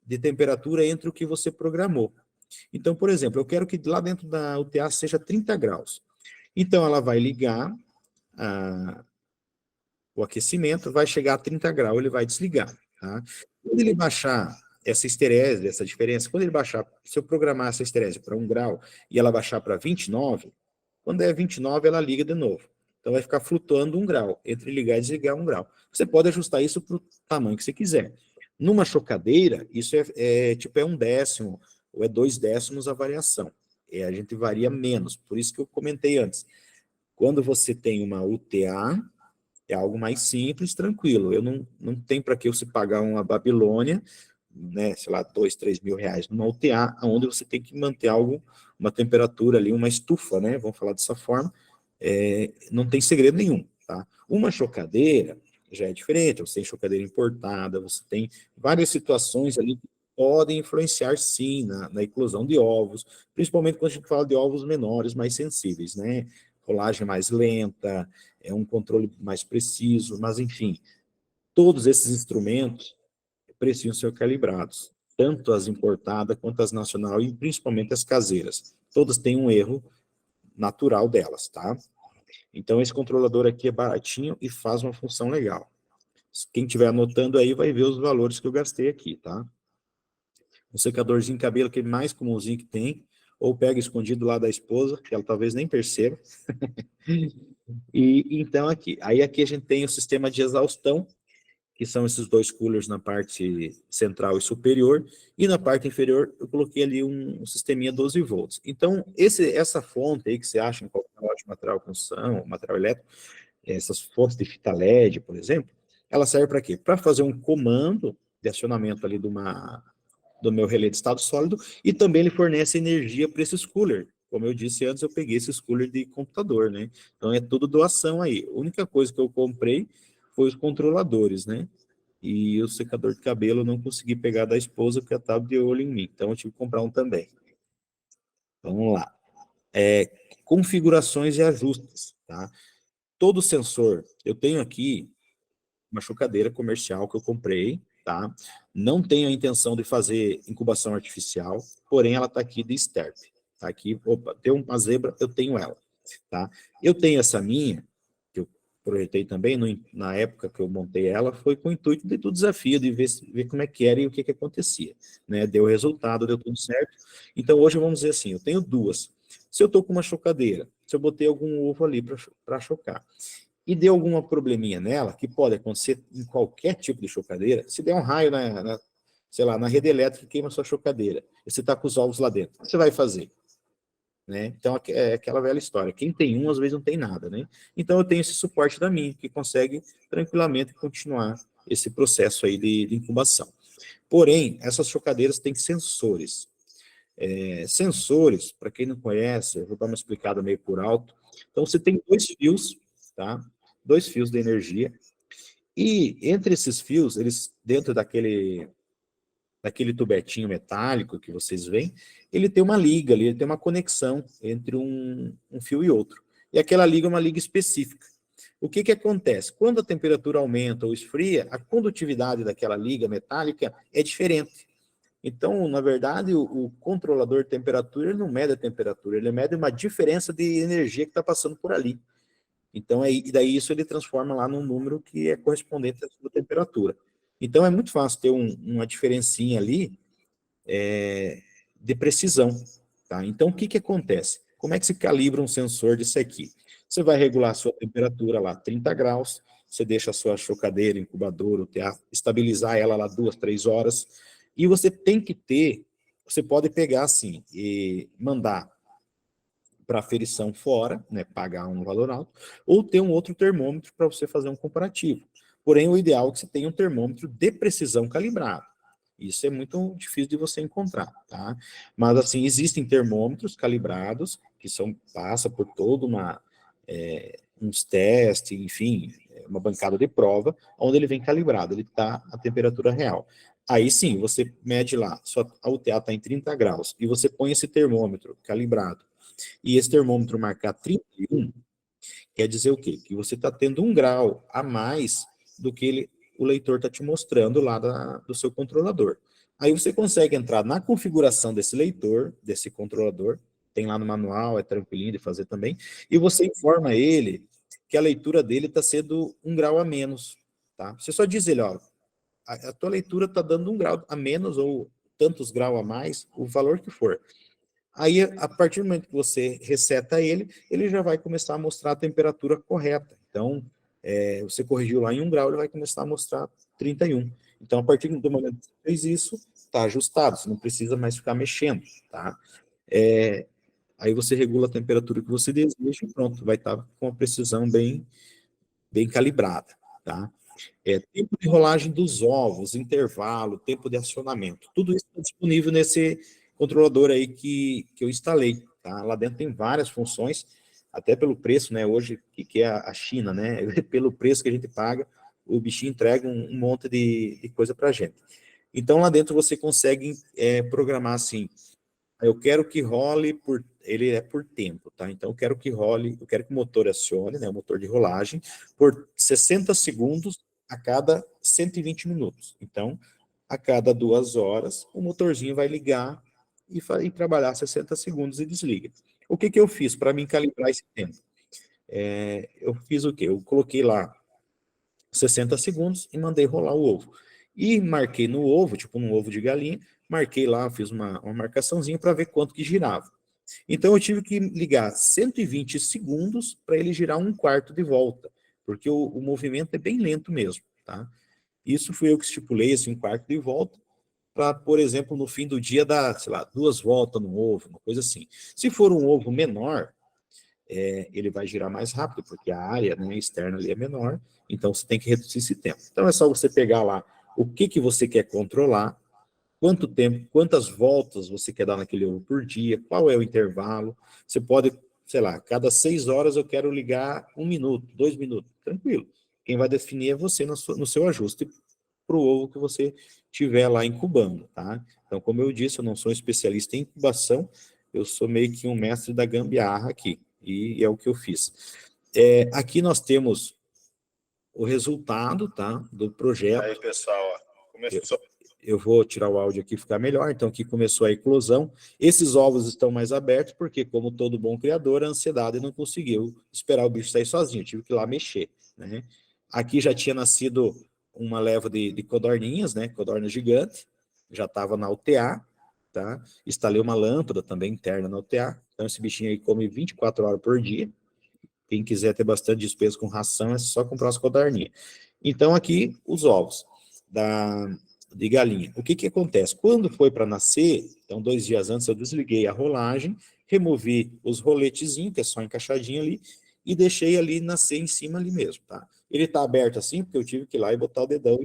de temperatura entre o que você programou. Então, por exemplo, eu quero que lá dentro da UTA seja 30 graus. Então, ela vai ligar o aquecimento, vai chegar a 30 graus, ele vai desligar. Tá? Quando ele baixar essa esterese, essa diferença, quando ele baixar, se eu programar essa esterese para 1 grau e ela baixar para 29, quando é 29, ela liga de novo. Então, vai ficar flutuando 1 grau, entre ligar e desligar 1 grau. Você pode ajustar isso para o tamanho que você quiser. Numa chocadeira, isso tipo 1/10, ou 2/10 a variação. A gente varia menos, por isso que eu comentei antes. Quando você tem uma UTA, é algo mais simples, tranquilo. Eu não tenho para que você pagar uma Babilônia, né, sei lá, 2, 3 mil reais numa UTA, onde você tem que manter uma temperatura ali, uma estufa, né, vamos falar dessa forma, não tem segredo nenhum, tá? Uma chocadeira já é diferente, você tem chocadeira importada, você tem várias situações ali que podem influenciar, sim, na eclosão de ovos, principalmente quando a gente fala de ovos menores, mais sensíveis, né? Rolagem mais lenta, um controle mais preciso, mas, enfim, todos esses instrumentos precisam ser calibrados, tanto as importadas quanto as nacionais, e principalmente as caseiras. Todas têm um erro natural delas, tá? Então, esse controlador aqui é baratinho e faz uma função legal. Quem estiver anotando aí vai ver os valores que eu gastei aqui, tá? Um secadorzinho de cabelo que é mais comumzinho que tem, ou pega escondido lá da esposa, que ela talvez nem perceba. E então aqui a gente tem o sistema de exaustão, que são esses 2 coolers na parte central e superior, e na parte inferior eu coloquei ali um sisteminha 12 volts. Então, essa fonte aí que você acha em qualquer loja de material de construção, material elétrico, essas fontes de fita LED, por exemplo, ela serve para quê? Para fazer um comando de acionamento ali do meu relé de estado sólido, e também ele fornece energia para esses coolers. Como eu disse antes, eu peguei esses coolers de computador, né? Então é tudo doação aí. A única coisa que eu comprei foi os controladores, né? E o secador de cabelo eu não consegui pegar da esposa, porque ela estava de olho em mim. Então eu tive que comprar um também. Vamos lá. Configurações e ajustes, tá? Todo sensor, eu tenho aqui uma chocadeira comercial que eu comprei, tá? Não tenho a intenção de fazer incubação artificial, porém ela está aqui de sterp. Tá aqui, opa, tem uma zebra, eu tenho ela, tá? Eu tenho essa minha, que eu projetei também, na época que eu montei ela, foi com o intuito do desafio, de ver como é que era e o que acontecia, né? Deu resultado, deu tudo certo. Então hoje vamos dizer assim, eu tenho 2. Se eu estou com uma chocadeira, se eu botei algum ovo ali para chocar, e deu alguma probleminha nela, que pode acontecer em qualquer tipo de chocadeira, se der um raio sei lá, na rede elétrica que queima a sua chocadeira, e você está com os ovos lá dentro, o que você vai fazer? Né? Então, é aquela velha história, quem tem um, às vezes não tem nada, né? Então, eu tenho esse suporte da minha, que consegue tranquilamente continuar esse processo aí de incubação. Porém, essas chocadeiras têm sensores. Sensores, para quem não conhece, eu vou dar uma explicada meio por alto. Então, você tem 2 fios, tá? 2 fios de energia, e entre esses fios, eles, dentro daquele tubetinho metálico que vocês veem, ele tem uma liga ali, ele tem uma conexão entre um fio e outro. E aquela liga é uma liga específica. O que acontece? Quando a temperatura aumenta ou esfria, a condutividade daquela liga metálica é diferente. Então, na verdade, o controlador de temperatura ele não mede a temperatura, ele mede uma diferença de energia que está passando por ali. Então, e daí isso ele transforma lá num número que é correspondente à sua temperatura. Então, é muito fácil ter uma diferencinha ali de precisão. Tá? Então, o que acontece? Como é que se calibra um sensor disso aqui? Você vai regular a sua temperatura lá, 30 graus, você deixa a sua chocadeira, incubadora, estabilizar ela lá 2, 3 horas, e você tem que ter, você pode pegar assim, e mandar para aferição fora, né, pagar um valor alto, ou ter um outro termômetro para você fazer um comparativo. Porém, o ideal é que você tenha um termômetro de precisão calibrado. Isso é muito difícil de você encontrar, tá? Mas, assim, existem termômetros calibrados, que passa por toda uns testes, enfim, uma bancada de prova, onde ele vem calibrado, ele está a temperatura real. Aí sim, você mede lá, a UTA está em 30 graus, e você põe esse termômetro calibrado, e esse termômetro marcar 31, quer dizer o quê? Que você está tendo 1 grau a mais do que o leitor está te mostrando lá do seu controlador. Aí você consegue entrar na configuração desse leitor, desse controlador, tem lá no manual, é tranquilinho de fazer também, e você informa ele que a leitura dele está sendo 1 grau a menos. Tá? Você só diz ele, ó, a tua leitura está dando 1 grau a menos ou tantos graus a mais, o valor que for. Aí, a partir do momento que você reseta ele, ele já vai começar a mostrar a temperatura correta. Então, você corrigiu lá em 1 grau, ele vai começar a mostrar 31. Então, a partir do momento que você fez isso, está ajustado, você não precisa mais ficar mexendo, tá? Aí você regula a temperatura que você deseja e pronto, vai estar com a precisão bem calibrada, tá? Tempo de rolagem dos ovos, intervalo, tempo de acionamento, tudo isso está disponível nesse controlador aí que eu instalei, tá? Lá dentro tem várias funções, até pelo preço, né? Hoje, que é a China, né? Pelo preço que a gente paga, o bichinho entrega um monte de coisa para a gente. Então, lá dentro você consegue programar assim, eu quero que role ele é por tempo, tá? Então, eu quero que o motor acione, né? O motor de rolagem, por 60 segundos a cada 120 minutos. Então, a cada 2 horas, o motorzinho vai ligar e trabalhar 60 segundos e desliga. O que eu fiz para mim calibrar esse tempo? Eu fiz o quê? Eu coloquei lá 60 segundos e mandei rolar o ovo. E marquei no ovo, tipo num ovo de galinha, marquei lá, fiz uma marcaçãozinha para ver quanto que girava. Então eu tive que ligar 120 segundos para ele girar 1/4 de volta, porque o movimento é bem lento mesmo, tá? Isso fui eu que estipulei, esse 1/4 de volta, para, por exemplo, no fim do dia dar, sei lá, 2 voltas no ovo, uma coisa assim. Se for um ovo menor, ele vai girar mais rápido, porque a área, né, externa ali é menor, então você tem que reduzir esse tempo. Então é só você pegar lá o que você quer controlar, quanto tempo, quantas voltas você quer dar naquele ovo por dia, qual é o intervalo. Você pode, sei lá, cada 6 horas eu quero ligar 1 minuto, 2 minutos, tranquilo. Quem vai definir é você no seu ajuste para o ovo que você tiver lá incubando, tá? Então, como eu disse, eu não sou especialista em incubação, eu sou meio que um mestre da gambiarra aqui, e é o que eu fiz. Aqui nós temos o resultado, tá, do projeto. Aí, pessoal, ó, começou. Eu vou tirar o áudio aqui e ficar melhor. Então, aqui começou a eclosão. Esses ovos estão mais abertos, porque, como todo bom criador, a ansiedade não conseguiu esperar o bicho sair sozinho. Eu tive que ir lá mexer, né? Aqui já tinha nascido uma leva de codorninhas, né? Codorna gigante. Já estava na UTA, tá? Instalei uma lâmpada também interna na UTA. Então, esse bichinho aí come 24 horas por dia. Quem quiser ter bastante despesa com ração, é só comprar as codorninhas. Então, aqui, os ovos de galinha. O que acontece? Quando foi para nascer, então 2 dias antes eu desliguei a rolagem, removi os roletezinhos, que é só encaixadinho ali, e deixei ali nascer em cima ali mesmo, tá? Ele está aberto assim, porque eu tive que ir lá e botar o dedão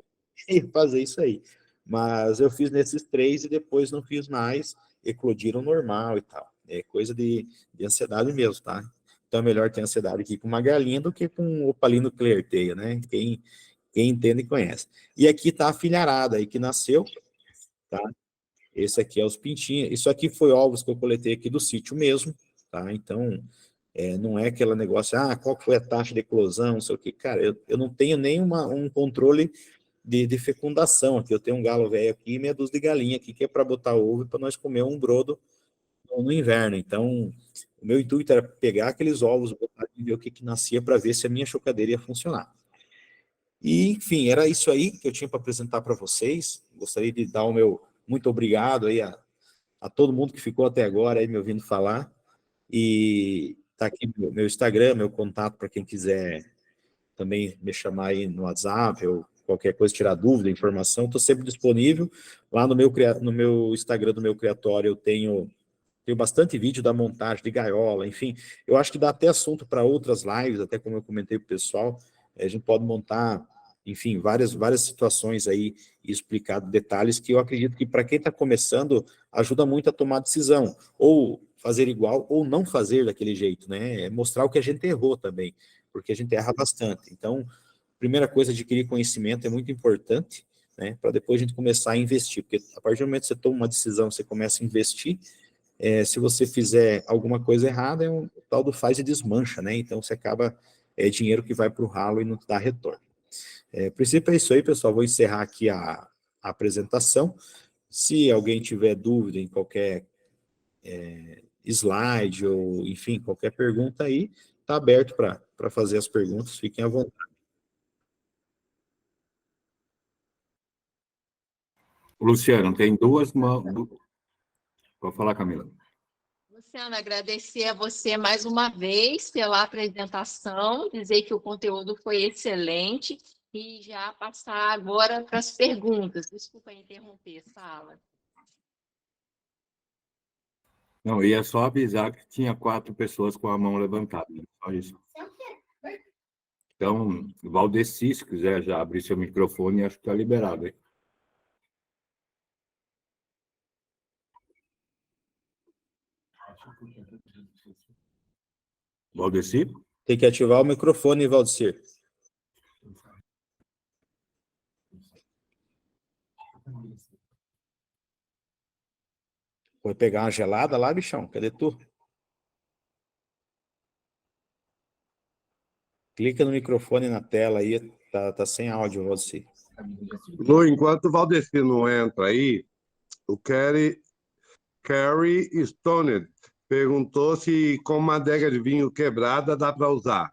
e fazer isso aí. Mas eu fiz nesses 3 e depois não fiz mais, eclodiram normal e tal. É coisa de ansiedade mesmo, tá? Então é melhor ter ansiedade aqui com uma galinha do que com um opalino clerteia, né? Quem entende e conhece. E aqui está a filharada aí que nasceu, tá? Esse aqui é os pintinhos. Isso aqui foi ovos que eu coletei aqui do sítio mesmo, tá? Então, não é aquele negócio, qual foi a taxa de eclosão, não sei o que. Cara, eu não tenho nem um controle de fecundação aqui. Eu tenho um galo velho aqui e meia dúzia de galinha aqui, que é para botar ovo e para nós comer um brodo no inverno. Então, o meu intuito era pegar aqueles ovos, botar e ver o que nascia para ver se a minha chocadeira ia funcionar. E, enfim, era isso aí que eu tinha para apresentar para vocês. Gostaria de dar o meu muito obrigado aí a todo mundo que ficou até agora aí me ouvindo falar. E tá aqui meu Instagram, meu contato para quem quiser também me chamar aí no WhatsApp ou qualquer coisa, tirar dúvida, informação. Estou sempre disponível. Lá no meu Instagram do meu criatório eu tenho tenho bastante vídeo da montagem de gaiola, enfim, eu acho que dá até assunto para outras lives, até como eu comentei para o pessoal, a gente pode montar, enfim, várias situações aí e explicar detalhes que eu acredito que para quem está começando, ajuda muito a tomar decisão, ou fazer igual, ou não fazer daquele jeito, né? Mostrar o que a gente errou também, porque a gente erra bastante. Então, primeira coisa, adquirir conhecimento é muito importante, né? Para depois a gente começar a investir, porque a partir do momento que você toma uma decisão, você começa a investir, se você fizer alguma coisa errada, é um tal do faz e desmancha, né? Então você acaba, dinheiro que vai para o ralo e não te dá retorno. A princípio é isso aí, pessoal. Vou encerrar aqui a apresentação. Se alguém tiver dúvida em qualquer slide ou, enfim, qualquer pergunta aí, está aberto para fazer as perguntas. Fiquem à vontade. Luciano, tem duas mãos. Pode falar, Camila. Luciana, agradecer a você mais uma vez pela apresentação, dizer que o conteúdo foi excelente e já passar agora para as perguntas. Desculpa interromper, Sala. Não, ia só avisar que tinha 4 pessoas com a mão levantada, né? Só isso. Então, Valdeci, se quiser já abrir seu microfone, acho que está liberado, hein? Valdeci? Tem que ativar o microfone, Valdecir. Foi pegar uma gelada lá, bichão? Cadê tu? Clica no microfone na tela aí, tá sem áudio, Valdecir. Lu, enquanto o Valdeci não entra aí, o Kerry Stoned perguntou se com uma adega de vinho quebrada dá para usar.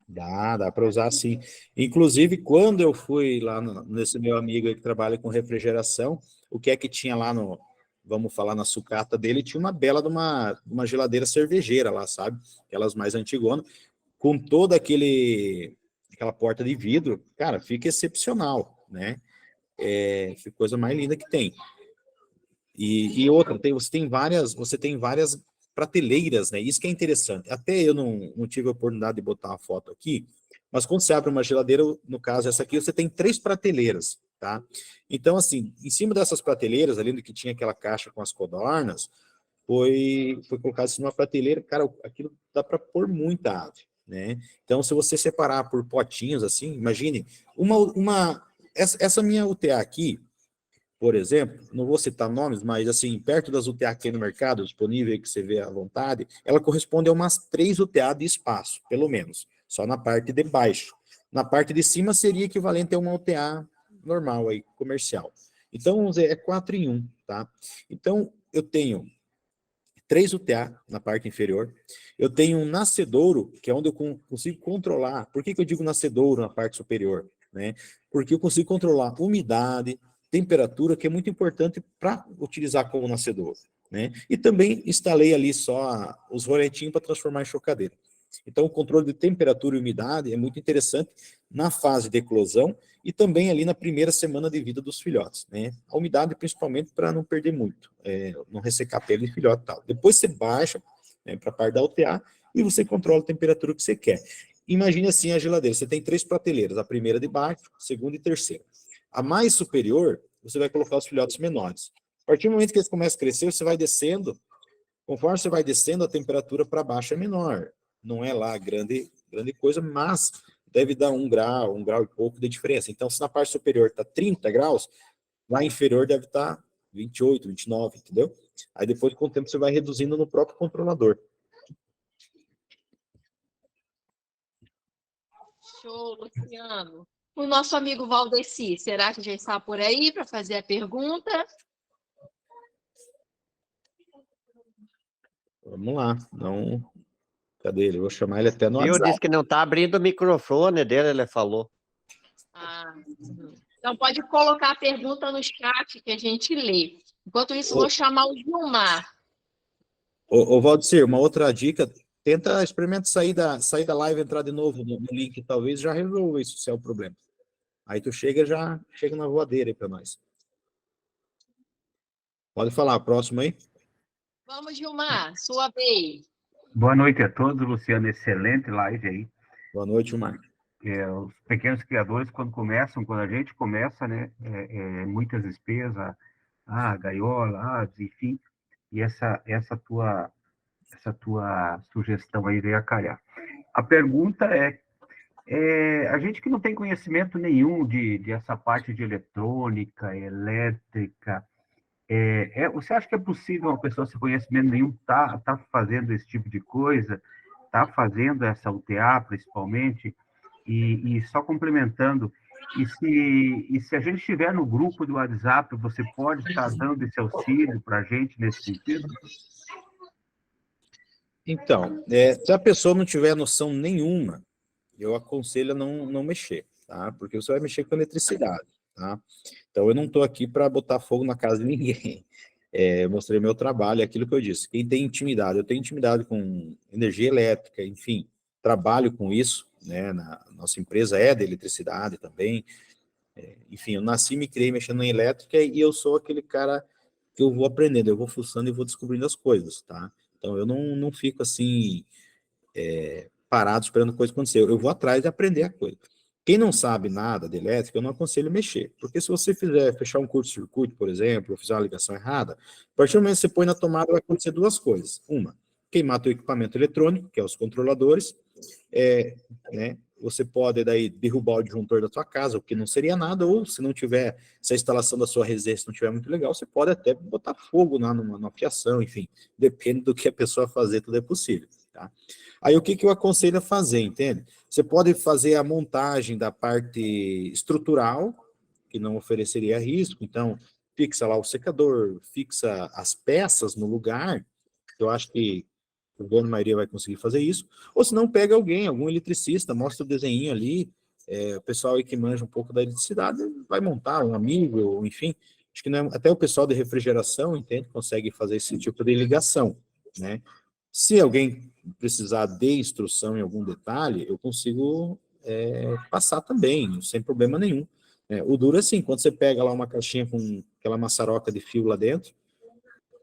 Dá para usar sim. Inclusive, quando eu fui lá nesse meu amigo aí que trabalha com refrigeração, o que é que tinha lá vamos falar, na sucata dele, tinha uma bela de uma geladeira cervejeira lá, sabe? Aquelas mais antigonas, com toda aquela porta de vidro, cara, fica excepcional, né? Que coisa mais linda que tem. E outra, você tem várias prateleiras, né? Isso que é interessante. Até eu não tive a oportunidade de botar uma foto aqui, mas quando você abre uma geladeira, no caso essa aqui, você tem 3 prateleiras, tá? Então, assim, em cima dessas prateleiras, além do que tinha aquela caixa com as codornas, foi colocado assim numa prateleira, cara, aquilo dá para pôr muita ave, né? Então, se você separar por potinhos, assim, imagine, essa minha UTA aqui, por exemplo, não vou citar nomes, mas assim, perto das UTA que tem no mercado, disponível que você vê à vontade, ela corresponde a umas 3 UTA de espaço, pelo menos, só na parte de baixo. Na parte de cima seria equivalente a uma UTA normal, aí, comercial. Então, é 4 em 1, tá? Então, eu tenho 3 UTA na parte inferior, eu tenho um nascedouro, que é onde eu consigo controlar. Por que eu digo nascedouro na parte superior? Né? Porque eu consigo controlar umidade, temperatura, que é muito importante para utilizar como nascedouro. Né? E também instalei ali só os roletinhos para transformar em chocadeira. Então, o controle de temperatura e umidade é muito interessante na fase de eclosão e também ali na primeira semana de vida dos filhotes, né? A umidade, principalmente, para não perder muito, não ressecar a pele de filhote e tal. Depois você baixa, né, para a parte da UTA e você controla a temperatura que você quer. Imagine assim a geladeira, você tem 3 prateleiras, a primeira de baixo, a segunda e terceira. A mais superior, você vai colocar os filhotes menores. A partir do momento que eles começam a crescer, você vai descendo, conforme você vai descendo, a temperatura para baixo é menor. Não é lá grande coisa, mas deve dar 1 grau e pouco de diferença. Então, se na parte superior está 30 graus, lá inferior deve estar 28, 29, entendeu? Aí depois, com o tempo, você vai reduzindo no próprio controlador. Show, Luciano. O nosso amigo Valdeci, será que já está por aí para fazer a pergunta? Vamos lá. Não... Cadê ele? Vou chamar ele até no Eu WhatsApp. disse que não está abrindo o microfone dele, ele falou. Então, pode colocar a pergunta no chat que a gente lê. Enquanto isso, vou chamar o Gilmar. Ô Valdecir, uma outra dica, experimenta sair da live e entrar de novo no link, talvez já resolva isso, se é o problema. Aí tu chega na voadeira aí para nós. Pode falar, próximo aí. Vamos, Gilmar, sua vez. Boa noite a todos, Luciano. Excelente live aí. Boa noite, Gilmar. Os pequenos criadores, quando a gente começa, né, muitas despesas, gaiola, enfim, e essa tua sugestão aí veio a calhar. A pergunta a gente que não tem conhecimento nenhum de essa parte de eletrônica, elétrica, você acha que é possível uma pessoa sem conhecimento nenhum tá fazendo esse tipo de coisa, tá fazendo essa UTA, principalmente, e só complementando, e se a gente estiver no grupo do WhatsApp, você pode estar dando esse auxílio para a gente nesse sentido? Então, se a pessoa não tiver noção nenhuma, eu aconselho a não mexer, tá? Porque você vai mexer com eletricidade, tá? Então, eu não estou aqui para botar fogo na casa de ninguém. Eu mostrei meu trabalho, é aquilo que eu disse. Quem tem intimidade, eu tenho intimidade com energia elétrica, enfim, trabalho com isso, né? Nossa empresa é de eletricidade também. Enfim, eu nasci, me criei mexendo em elétrica e eu sou aquele cara que eu vou aprendendo, eu vou fuçando e vou descobrindo as coisas, tá? Então, eu não fico assim, parado esperando coisa acontecer. Eu vou atrás de aprender a coisa. Quem não sabe nada de elétrica, eu não aconselho mexer. Porque se você fechar um curto-circuito, por exemplo, ou fizer uma ligação errada, a partir do momento que você põe na tomada, vai acontecer duas coisas. Uma, queimar o equipamento eletrônico, que é os controladores, né? Você pode daí derrubar o disjuntor da sua casa, o que não seria nada, ou se não tiver, se a instalação da sua residência não estiver muito legal, você pode até botar fogo numa fiação, enfim, depende do que a pessoa fazer, tudo é possível, tá? Aí o que eu aconselho a fazer, entende? Você pode fazer a montagem da parte estrutural, que não ofereceria risco, então fixa lá o secador, fixa as peças no lugar, eu acho que a grande maioria vai conseguir fazer isso, ou se não, pega algum eletricista, mostra o desenho ali, o pessoal aí que manja um pouco da eletricidade vai montar, um amigo, ou enfim, acho que até o pessoal de refrigeração, entende, consegue fazer esse tipo de ligação, né? Se alguém precisar de instrução em algum detalhe, eu consigo passar também, sem problema nenhum. O duro é assim, quando você pega lá uma caixinha com aquela maçaroca de fio lá dentro,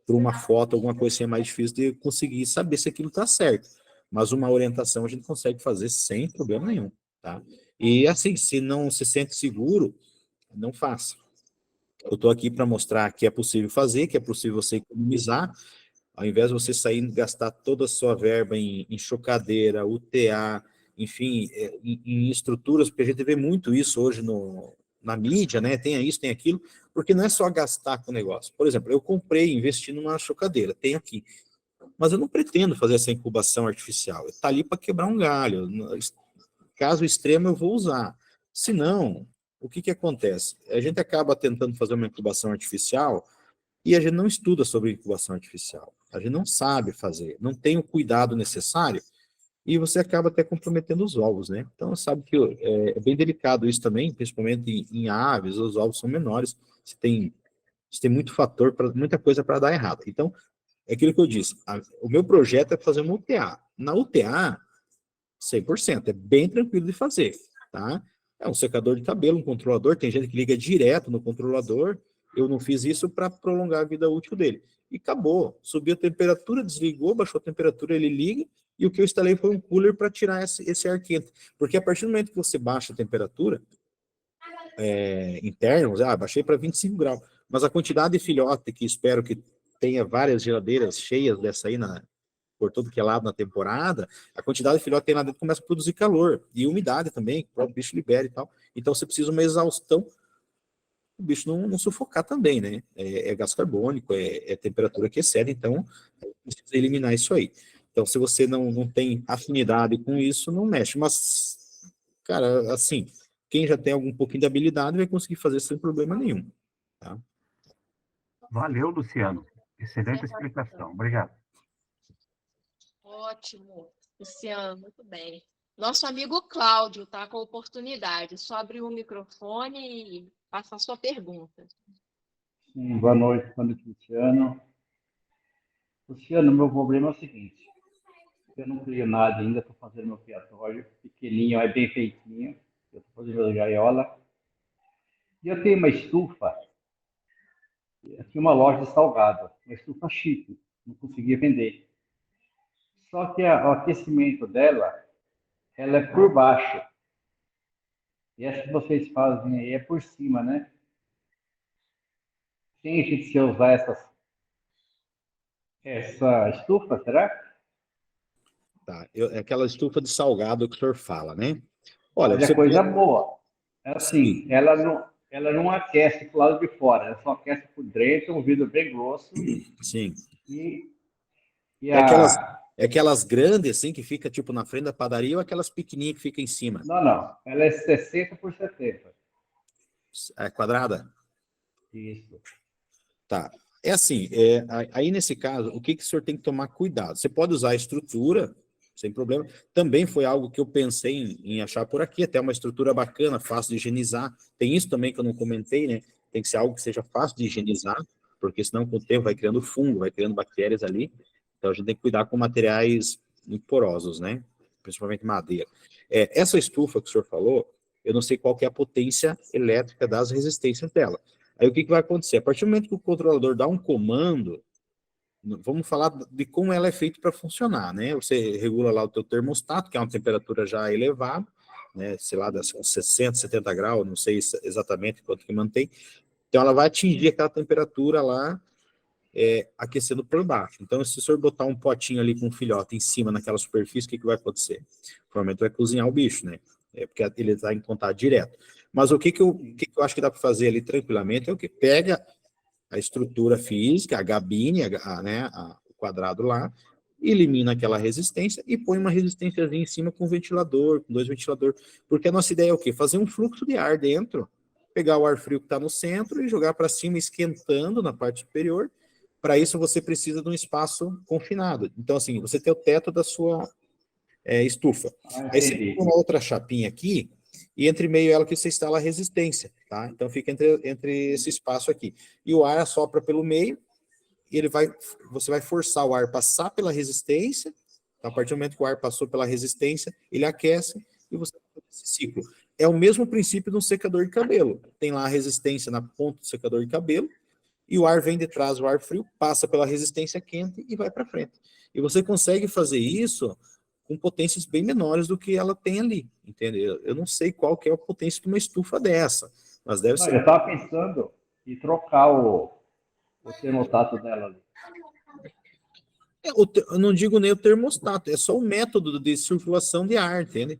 por uma foto, alguma coisa assim, é mais difícil de conseguir saber se aquilo está certo. Mas uma orientação a gente consegue fazer sem problema nenhum, tá? E assim, se não se sente seguro, não faça. Eu estou aqui para mostrar que é possível fazer, que é possível você economizar, ao invés de você sair e gastar toda a sua verba em chocadeira, UTA, enfim, em estruturas, porque a gente vê muito isso hoje na mídia, né? Tem isso, tem aquilo, porque não é só gastar com o negócio. Por exemplo, eu comprei, investi numa chocadeira, tenho aqui, mas eu não pretendo fazer essa incubação artificial. Está ali para quebrar um galho. Caso extremo, eu vou usar. Se não, o que acontece? A gente acaba tentando fazer uma incubação artificial e a gente não estuda sobre incubação artificial. A gente não sabe fazer, não tem o cuidado necessário e você acaba até comprometendo os ovos, né? Então, sabe que é bem delicado isso também, principalmente em aves, os ovos são menores, você tem muito fator, muita coisa para dar errado. Então, é aquilo que eu disse, o meu projeto é fazer uma UTA. Na UTA, 100%, é bem tranquilo de fazer, tá? É um secador de cabelo, um controlador, tem gente que liga direto no controlador, eu não fiz isso para prolongar a vida útil dele. E acabou, subiu a temperatura, desligou, baixou a temperatura, ele liga, e o que eu instalei foi um cooler para tirar esse ar quente. Porque a partir do momento que você baixa a temperatura interna, baixei para 25 graus, mas a quantidade de filhote que espero que tenha várias geladeiras cheias dessa aí por todo que é lado na temporada, a quantidade de filhote que tem lá dentro começa a produzir calor, e umidade também, que o próprio bicho libera e tal. Então você precisa de uma exaustão, o bicho não sufocar também, né? Gás carbônico, temperatura que excede, então precisa eliminar isso aí. Então, se você não tem afinidade com isso, não mexe. Mas, cara, assim, quem já tem algum pouquinho de habilidade vai conseguir fazer sem problema nenhum, tá? Valeu, Luciano. Excelente explicação. Obrigado. Ótimo, Luciano, muito bem. Nosso amigo Cláudio está com a oportunidade. Só abrir o microfone e passar a sua pergunta. Sim, boa noite, Luciano. Luciano, meu problema é o seguinte: eu não crio nada ainda, estou fazendo meu criatório, pequenininho, é bem feitinho, eu estou fazendo gaiola. E eu tenho uma estufa, aqui uma loja de salgado, uma estufa chique. não conseguia vender. Só que o aquecimento dela, ela é por baixo. E essa que vocês fazem aí é por cima, né? Tem jeito de você usar essa estufa, será? Tá, é aquela estufa de salgado que o senhor fala, né? Olha, Olha, você coisa pode... boa. Sim, Assim, ela não aquece pro lado de fora, ela só aquece por dentro, um vidro bem grosso sim. e, e É aquelas, a... é aquelas grandes, assim, que fica, tipo, na frente da padaria ou aquelas pequenininhas que fica em cima? Não, não. Ela é 60 por 70. É quadrada? Isso. Tá. É assim, aí nesse caso, o que o senhor tem que tomar cuidado? Você pode usar a estrutura, sem problema. Também foi algo que eu pensei em achar por aqui, até uma estrutura bacana, fácil de higienizar. Tem isso também que eu não comentei, né? Tem que ser algo que seja fácil de higienizar, porque senão com o tempo vai criando fungo, vai criando bactérias ali. Então a gente tem que cuidar com materiais muito porosos, né? Principalmente madeira. Essa estufa que o senhor falou, eu não sei qual que é a potência elétrica das resistências dela. Aí o que vai acontecer? A partir do momento que o controlador dá um comando, vamos falar de como ela é feita para funcionar, né? Você regula lá o teu termostato, que é uma temperatura já elevada, né? Sei lá, das 60, 70 graus, não sei exatamente quanto que mantém. Então ela vai atingir aquela temperatura lá, aquecendo por baixo. Então, se o senhor botar um potinho ali com um filhote em cima naquela superfície, o que vai acontecer? Provavelmente vai cozinhar o bicho, né? Porque ele está em contato direto. Mas o que eu acho que dá para fazer ali tranquilamente é o que? Pega a estrutura física, a gabine, né, o quadrado lá, elimina aquela resistência e põe uma resistênciazinha em cima com um ventilador, com 2 ventiladores. Porque a nossa ideia é o quê? Fazer um fluxo de ar dentro, pegar o ar frio que está no centro e jogar para cima, esquentando na parte superior. Para isso, você precisa de um espaço confinado. Então, assim, você tem o teto da sua estufa. Aí você tem Entendi. uma outra chapinha aqui, e entre meio ela que você instala a resistência, tá? Então fica entre esse espaço aqui. E o ar assopra pelo meio, e você vai forçar o ar passar pela resistência, então, a partir do momento que o ar passou pela resistência, ele aquece, e você faz esse ciclo. É o mesmo princípio de um secador de cabelo. Tem lá a resistência na ponta do secador de cabelo, e o ar vem de trás, o ar frio, passa pela resistência quente e vai para frente. E você consegue fazer isso com potências bem menores do que ela tem ali, entendeu? Eu não sei qual que é a potência de uma estufa dessa, mas deve Não, ser... eu estava pensando em trocar o termostato dela ali. Eu não digo nem o termostato, é só o método de circulação de ar, entende?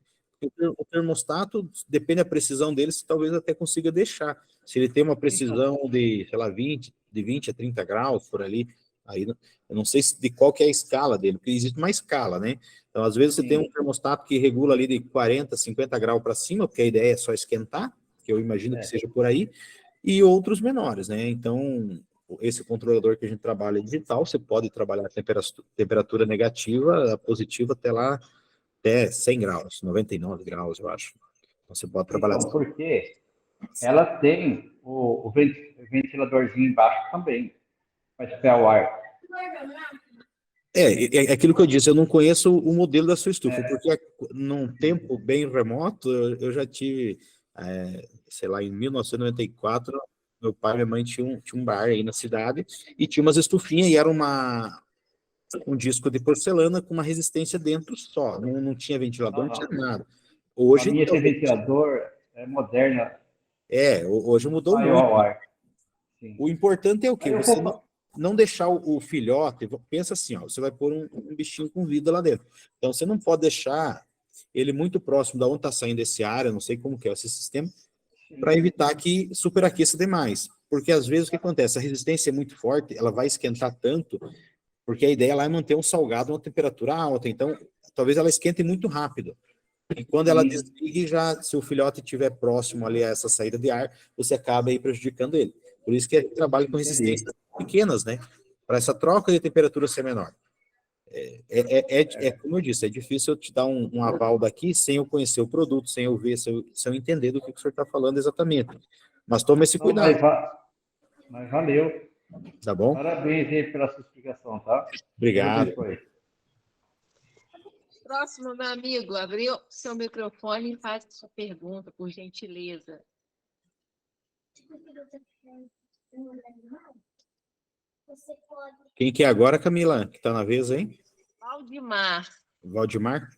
O termostato, depende da precisão dele, você talvez até consiga deixar. Se ele tem uma precisão de, sei lá, de 20 a 30 graus por ali, aí eu não sei de qual que é a escala dele, porque existe uma escala, né? Então, às vezes, você tem um termostato que regula ali de 40, 50 graus para cima, porque a ideia é só esquentar, que eu imagino que seja por aí, e outros menores, né? Então, esse controlador que a gente trabalha é digital, você pode trabalhar a temperatura negativa, a positiva até lá, até 100 graus, 99 graus, eu acho. Então, você pode trabalhar... Então, porque ela tem o ventiladorzinho embaixo também, para espalhar o ar. É aquilo que eu disse, eu não conheço o modelo da sua estufa, porque num tempo bem remoto, eu já tive, sei lá, em 1994, meu pai e minha mãe tinham um bar aí na cidade, e tinha umas estufinhas, e era um disco de porcelana com uma resistência dentro só, não tinha ventilador, não tinha nada. A Hoje, minha tem talvez... ventilador moderna, Hoje mudou maior muito. o ar. Sim. O importante é o quê? Aí eu Você vou... não deixar o filhote, pensa assim, ó, você vai pôr um bichinho com vida lá dentro. Então, você não pode deixar ele muito próximo da onde está saindo esse ar, eu não sei como que é esse sistema, para evitar que superaqueça demais. Porque, às vezes, o que acontece? A resistência é muito forte, ela vai esquentar tanto, porque a ideia lá é manter um salgado a uma temperatura alta, então, talvez ela esquente muito rápido. E quando ela desligue, já, se o filhote estiver próximo ali a essa saída de ar, você acaba aí prejudicando ele. Por isso que a gente trabalha com resistências pequenas, né? Para essa troca de temperatura ser menor. Como eu disse, é difícil eu te dar um aval daqui sem eu conhecer o produto, sem eu ver, sem eu entender do que o senhor está falando exatamente. Mas tome esse Não, cuidado, mas valeu. tá bom? Parabéns aí pela sua explicação, tá? Deus Obrigado. abençoe. Próximo, meu amigo, abriu seu microfone e faz sua pergunta, por gentileza. Quem que é agora, Camila? Que está na vez, hein? Valdemar. Valdemar?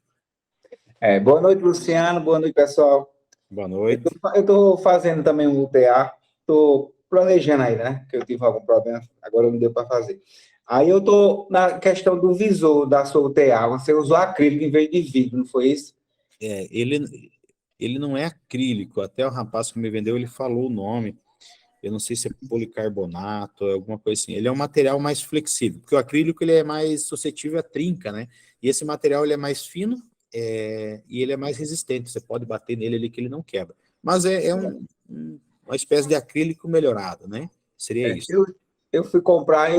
Boa noite, Luciano. Boa noite, pessoal. Boa noite. Eu estou fazendo também um UTA. Estou planejando aí, né? Que eu tive algum problema, agora não deu para fazer. Aí eu estou na questão do visor da sua UTA. Você usou acrílico em vez de vidro, não foi isso? Ele não é acrílico. Até o rapaz que me vendeu, ele falou o nome. Eu não sei se é policarbonato, alguma coisa assim. Ele é um material mais flexível, porque o acrílico ele é mais suscetível à trinca, né? E esse material ele é mais fino e ele é mais resistente. Você pode bater nele ali que ele não quebra. Mas é uma espécie de acrílico melhorado, né? Seria isso. Eu fui comprar,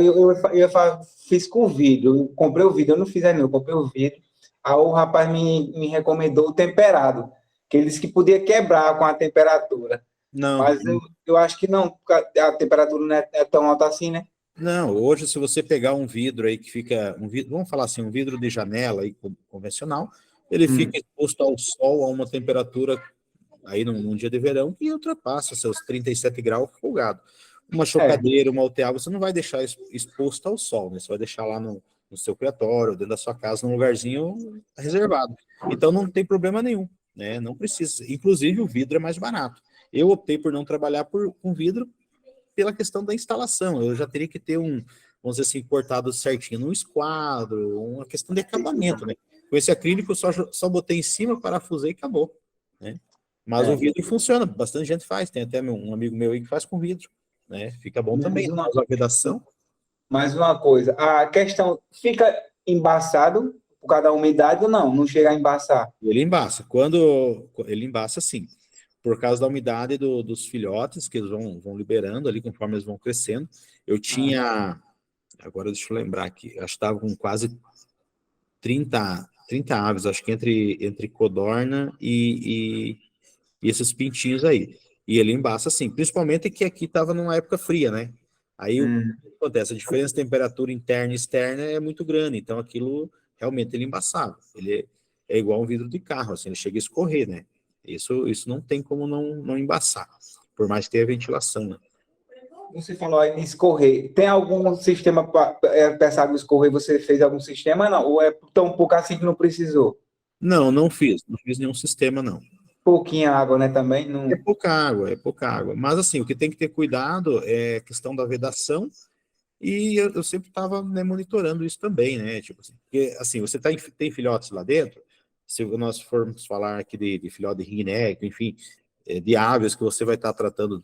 fiz com o vidro. Eu comprei o vidro, eu não fiz ainda, eu comprei o vidro. Aí o rapaz me recomendou o temperado, que ele disse que podia quebrar com a temperatura. Não. Mas eu acho que não, porque a temperatura não é tão alta assim, né? Não, hoje se você pegar um vidro aí que fica, vamos falar assim, um vidro de janela aí convencional, ele fica exposto ao sol a uma temperatura aí num dia de verão que ultrapassa seus 37 graus folgado. Uma chocadeira, uma UTA, você não vai deixar exposto ao sol, né? Você vai deixar lá no seu criatório, dentro da sua casa, num lugarzinho reservado. Então não tem problema nenhum, né? Não precisa. Inclusive o vidro é mais barato. Eu optei por não trabalhar com vidro pela questão da instalação. Eu já teria que ter vamos dizer assim, cortado certinho no esquadro, uma questão de acabamento, né? Com esse acrílico, eu só botei em cima, parafusei e acabou, né? Mas o vidro funciona, bastante gente faz, tem até um amigo meu aí que faz com vidro, né? Fica bom também, faz uma vedação. Mais uma coisa, a questão fica embaçado por causa da umidade ou não? Não chega a embaçar? Ele embaça. Ele embaça, sim. Por causa da umidade dos filhotes, que eles vão liberando ali conforme eles vão crescendo. Eu tinha, agora deixa eu lembrar aqui, eu estava com quase 30 aves, acho que entre codorna e esses pintinhos aí. E ele embaça assim, principalmente que aqui estava numa época fria, né? Aí o que acontece? A diferença de temperatura interna e externa é muito grande, então aquilo realmente ele embaçava. Ele é igual um vidro de carro, assim, ele chega a escorrer, né? Isso não tem como não embaçar, por mais que tenha ventilação, né? Você falou aí em escorrer. Tem algum sistema para essa água escorrer? Você fez algum sistema, não? Ou é tão pouco assim que não precisou? Não fiz nenhum sistema, não. Pouquinha água, né, também? Não... É pouca água. Mas, assim, o que tem que ter cuidado é a questão da vedação, e eu sempre estava, né, monitorando isso também, né? Tipo assim, porque, assim, você tem filhotes lá dentro, se nós formos falar aqui de filhote de ringneck, enfim, de aves que você vai estar tratando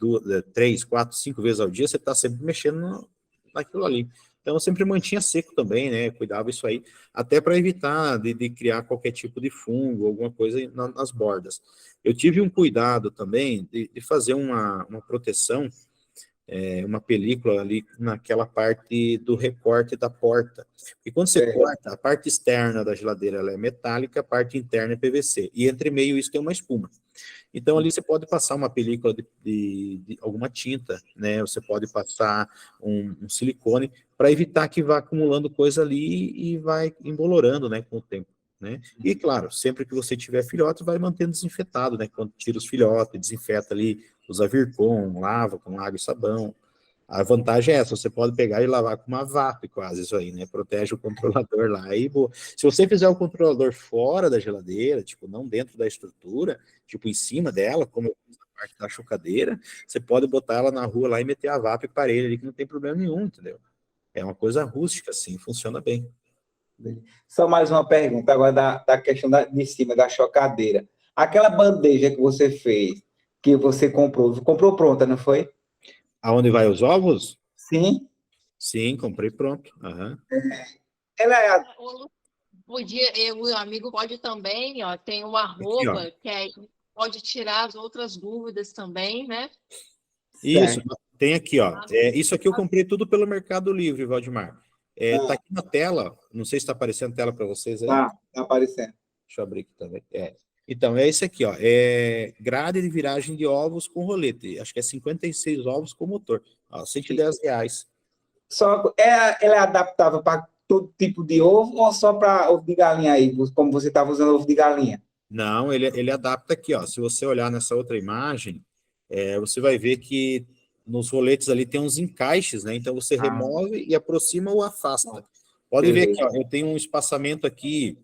3, 4, 5 vezes ao dia, você está sempre mexendo naquilo ali. Então, eu sempre mantinha seco também, né? Cuidava isso aí, até para evitar de criar qualquer tipo de fungo, alguma coisa nas bordas. Eu tive um cuidado também de fazer uma proteção, uma película ali naquela parte do recorte da porta. E quando você corta, a parte externa da geladeira ela é metálica, a parte interna é PVC. E entre meio isso tem uma espuma. Então ali você pode passar uma película de alguma tinta, né? Você pode passar um silicone para evitar que vá acumulando coisa ali e vai embolorando, né, com o tempo. Né? E claro, sempre que você tiver filhotes, vai mantendo desinfetado, né? Quando tira os filhotes, desinfeta ali, usa Vircon, lava com água e sabão. A vantagem é essa, você pode pegar e lavar com uma VAP quase isso aí, né? Protege o controlador lá. E, boa. Se você fizer o controlador fora da geladeira, tipo, não dentro da estrutura, tipo, em cima dela, como eu fiz na parte da chocadeira, você pode botar ela na rua lá e meter a VAP para ele ali, que não tem problema nenhum, entendeu? É uma coisa rústica, assim, funciona bem. Só mais uma pergunta agora da questão de cima da chocadeira. Aquela bandeja que você fez, que você comprou pronta, não foi? Aonde vai os ovos? Sim. Sim, comprei pronto. Uhum. Ela é o amigo pode também, ó, tem uma arroba que aí pode tirar as outras dúvidas também, né? Isso, tem aqui, ó. Isso aqui eu comprei tudo pelo Mercado Livre, Valdemar. Tá aqui na tela, não sei se está aparecendo a tela para vocês aí. Tá aparecendo. Deixa eu abrir aqui também. Então, é esse aqui, ó. Grade de viragem de ovos com rolete. Acho que é 56 ovos com motor. Ó, R$110. Ela é adaptável para todo tipo de ovo ou só para ovo de galinha aí, como você estava usando ovo de galinha? Não, ele adapta aqui, ó. Se você olhar nessa outra imagem, você vai ver que nos roletes ali tem uns encaixes, né? Então você remove e aproxima ou afasta. Pode ver aqui, ó, eu tenho um espaçamento aqui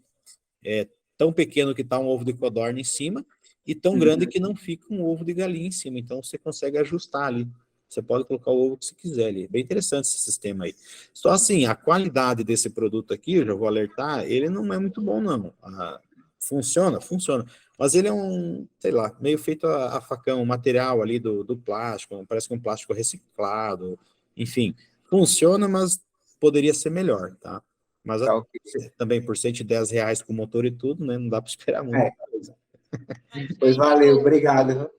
tão pequeno que está um ovo de codorna em cima e tão grande que não fica um ovo de galinha em cima. Então você consegue ajustar ali. Você pode colocar o ovo que você quiser ali. Bem interessante esse sistema aí. Só assim, a qualidade desse produto aqui, eu já vou alertar, ele não é muito bom, não. Funciona, funciona. Mas ele é um, sei lá, meio feito a facão, o material ali do plástico, parece que é um plástico reciclado. Enfim, funciona, mas poderia ser melhor, tá? Mas também por R$110 com motor e tudo, né? Não dá para esperar muito. Pois valeu, obrigado.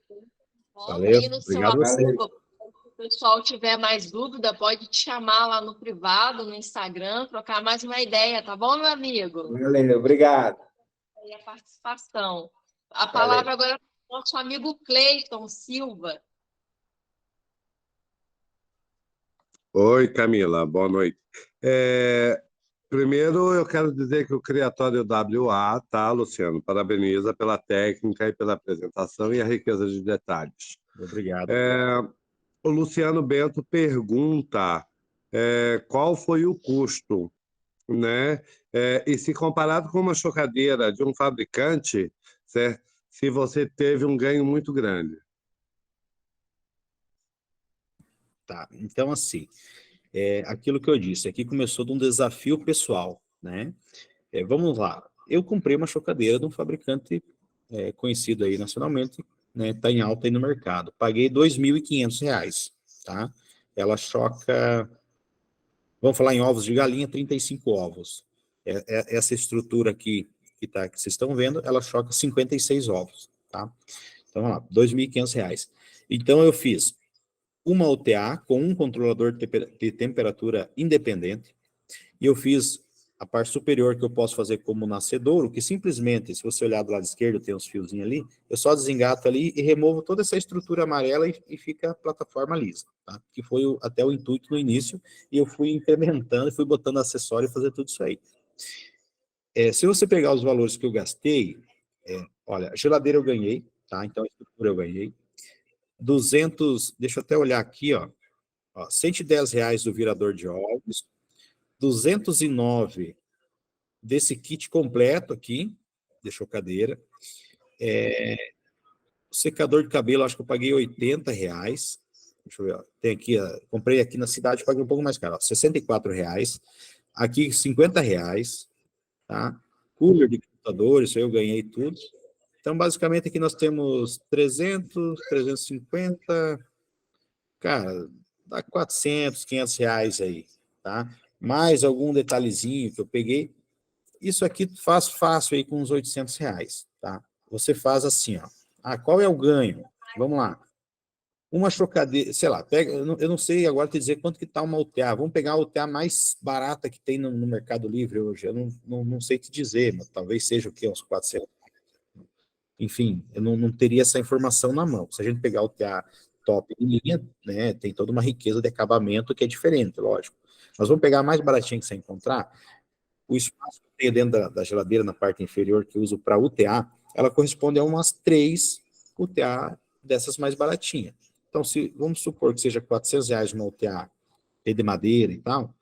Valeu, obrigado você. Se o pessoal tiver mais dúvida, pode te chamar lá no privado, no Instagram, trocar mais uma ideia, tá bom, meu amigo? Valeu, obrigado. E a participação. A palavra agora é para o nosso amigo Cleiton Silva. Oi, Camila, boa noite. Primeiro, eu quero dizer que o Criatório WA, tá, Luciano? Parabeniza pela técnica e pela apresentação e a riqueza de detalhes. Obrigado. O Luciano Bento pergunta qual foi o custo, né? E se comparado com uma chocadeira de um fabricante, certo? Se você teve um ganho muito grande. Tá, então assim, aquilo que eu disse, aqui começou de um desafio pessoal, né? Vamos lá, eu comprei uma chocadeira de um fabricante conhecido aí nacionalmente, né? Tá em alta aí no mercado. Paguei R$2.500, tá? Ela choca, vamos falar em ovos de galinha, 35 ovos. Essa estrutura aqui que vocês estão vendo, ela choca 56 ovos, tá? Então, vamos lá, R$2.500. Então, eu fiz uma OTA com um controlador de temperatura independente, e eu fiz a parte superior que eu posso fazer como nascedouro, que simplesmente, se você olhar do lado esquerdo, tem uns fiozinhos ali, eu só desengato ali e removo toda essa estrutura amarela e fica a plataforma lisa, tá? Que foi até o intuito no início, e eu fui incrementando, fui botando acessório e fazer tudo isso aí. Se você pegar os valores que eu gastei, olha, a geladeira eu ganhei, tá? Então a estrutura eu ganhei. 200, deixa eu até olhar aqui, ó, R$110 do virador de ovos, 209 desse kit completo aqui, de chocadeira. O secador de cabelo, acho que eu paguei R$80. Deixa eu ver, ó, tem aqui, comprei aqui na cidade, paguei um pouco mais caro, R$64. Aqui, R$50, tá? Cooler de computador, isso aí eu ganhei tudo. Então, basicamente, aqui nós temos 300, 350, cara, dá R$400, R$500 aí, tá? Mais algum detalhezinho que eu peguei. Isso aqui faz fácil aí com uns R$800, tá? Você faz assim, ó. Qual é o ganho? Vamos lá. Uma chocadeira, sei lá, pega, eu não sei agora te dizer quanto que tá uma UTA. Vamos pegar a UTA mais barata que tem no Mercado Livre hoje. Eu não sei te dizer, mas talvez seja o quê? Uns 400. Enfim, eu não teria essa informação na mão. Se a gente pegar o TA top de linha, né, tem toda uma riqueza de acabamento que é diferente, lógico. Nós vamos pegar a mais baratinha que você encontrar. O espaço que tem dentro da geladeira, na parte inferior, que eu uso para UTA, ela corresponde a umas 3 UTA dessas mais baratinhas. Então, vamos supor que seja R$400 uma UTA de madeira e tal,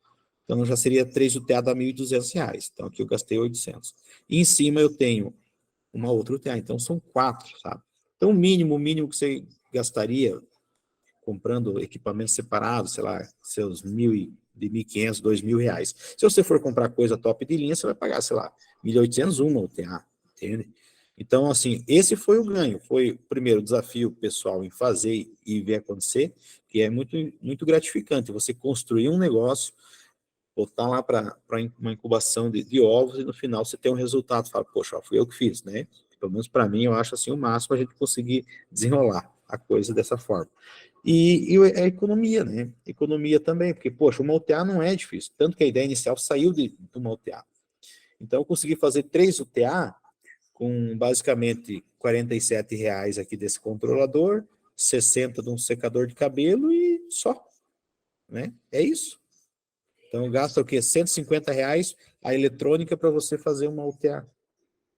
então já seria 3 UTA dá R$1.200. Então, aqui eu gastei 800. E em cima eu tenho uma outra UTA, então são 4, sabe? Então, o mínimo que você gastaria comprando equipamentos separados, sei lá, seus de R$1.500, R$2.000. Se você for comprar coisa top de linha, você vai pagar, sei lá, R$1.800 uma UTA, entende? Então, assim, esse foi o ganho. Foi o primeiro desafio pessoal em fazer e ver acontecer, que é muito, muito gratificante. Você construir um negócio, botar lá para uma incubação de ovos e no final você tem um resultado. Você fala, poxa, fui eu que fiz, né? Pelo menos para mim, eu acho assim o máximo a gente conseguir desenrolar a coisa dessa forma. E a economia, né? Economia também, porque, poxa, uma UTA não é difícil. Tanto que a ideia inicial saiu de uma UTA. Então, eu consegui fazer 3 UTA com basicamente R$47 aqui desse controlador, 60 de um secador de cabelo e só, né? É isso. Então, gasta o quê? R$150 a eletrônica para você fazer uma UTA,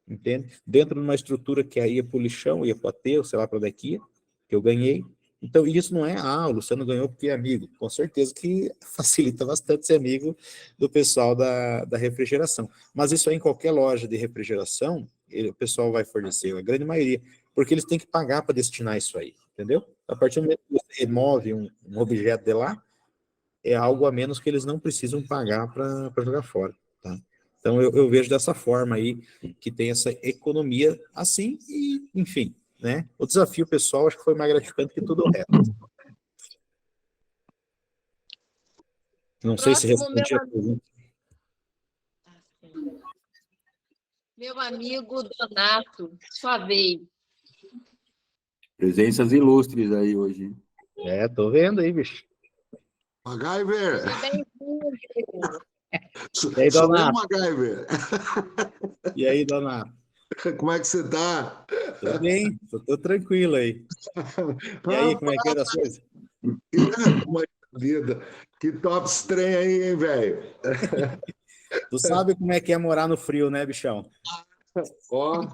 entende? Dentro de uma estrutura que aí ia para o lixão, ia para o aterro, sei lá para onde é que ia, que eu ganhei, Então, isso não é, o Luciano ganhou porque é amigo. Com certeza que facilita bastante ser amigo do pessoal da refrigeração. Mas isso aí em qualquer loja de refrigeração, o pessoal vai fornecer, a grande maioria, porque eles têm que pagar para destinar isso aí, entendeu? A partir do momento que você remove um objeto de lá, é algo a menos que eles não precisam pagar para jogar fora, tá? Então, eu vejo dessa forma aí, que tem essa economia assim, e, enfim, né? O desafio pessoal acho que foi mais gratificante que tudo o resto. Não sei se Próximo, respondi a pergunta. meu amigo Donato, sua vez. Presenças ilustres aí hoje. Tô vendo aí, bicho. MacGyver! Seja bem-vindo. E aí, Sou eu, Donato? MacGyver. E aí, Donato? Como é que você tá? Tudo bem, tô tranquilo aí. E aí, como é que anda as coisas? Uma vida. Que top trem aí, hein, velho? Tu sabe como é que é morar no frio, né, bichão? Ó.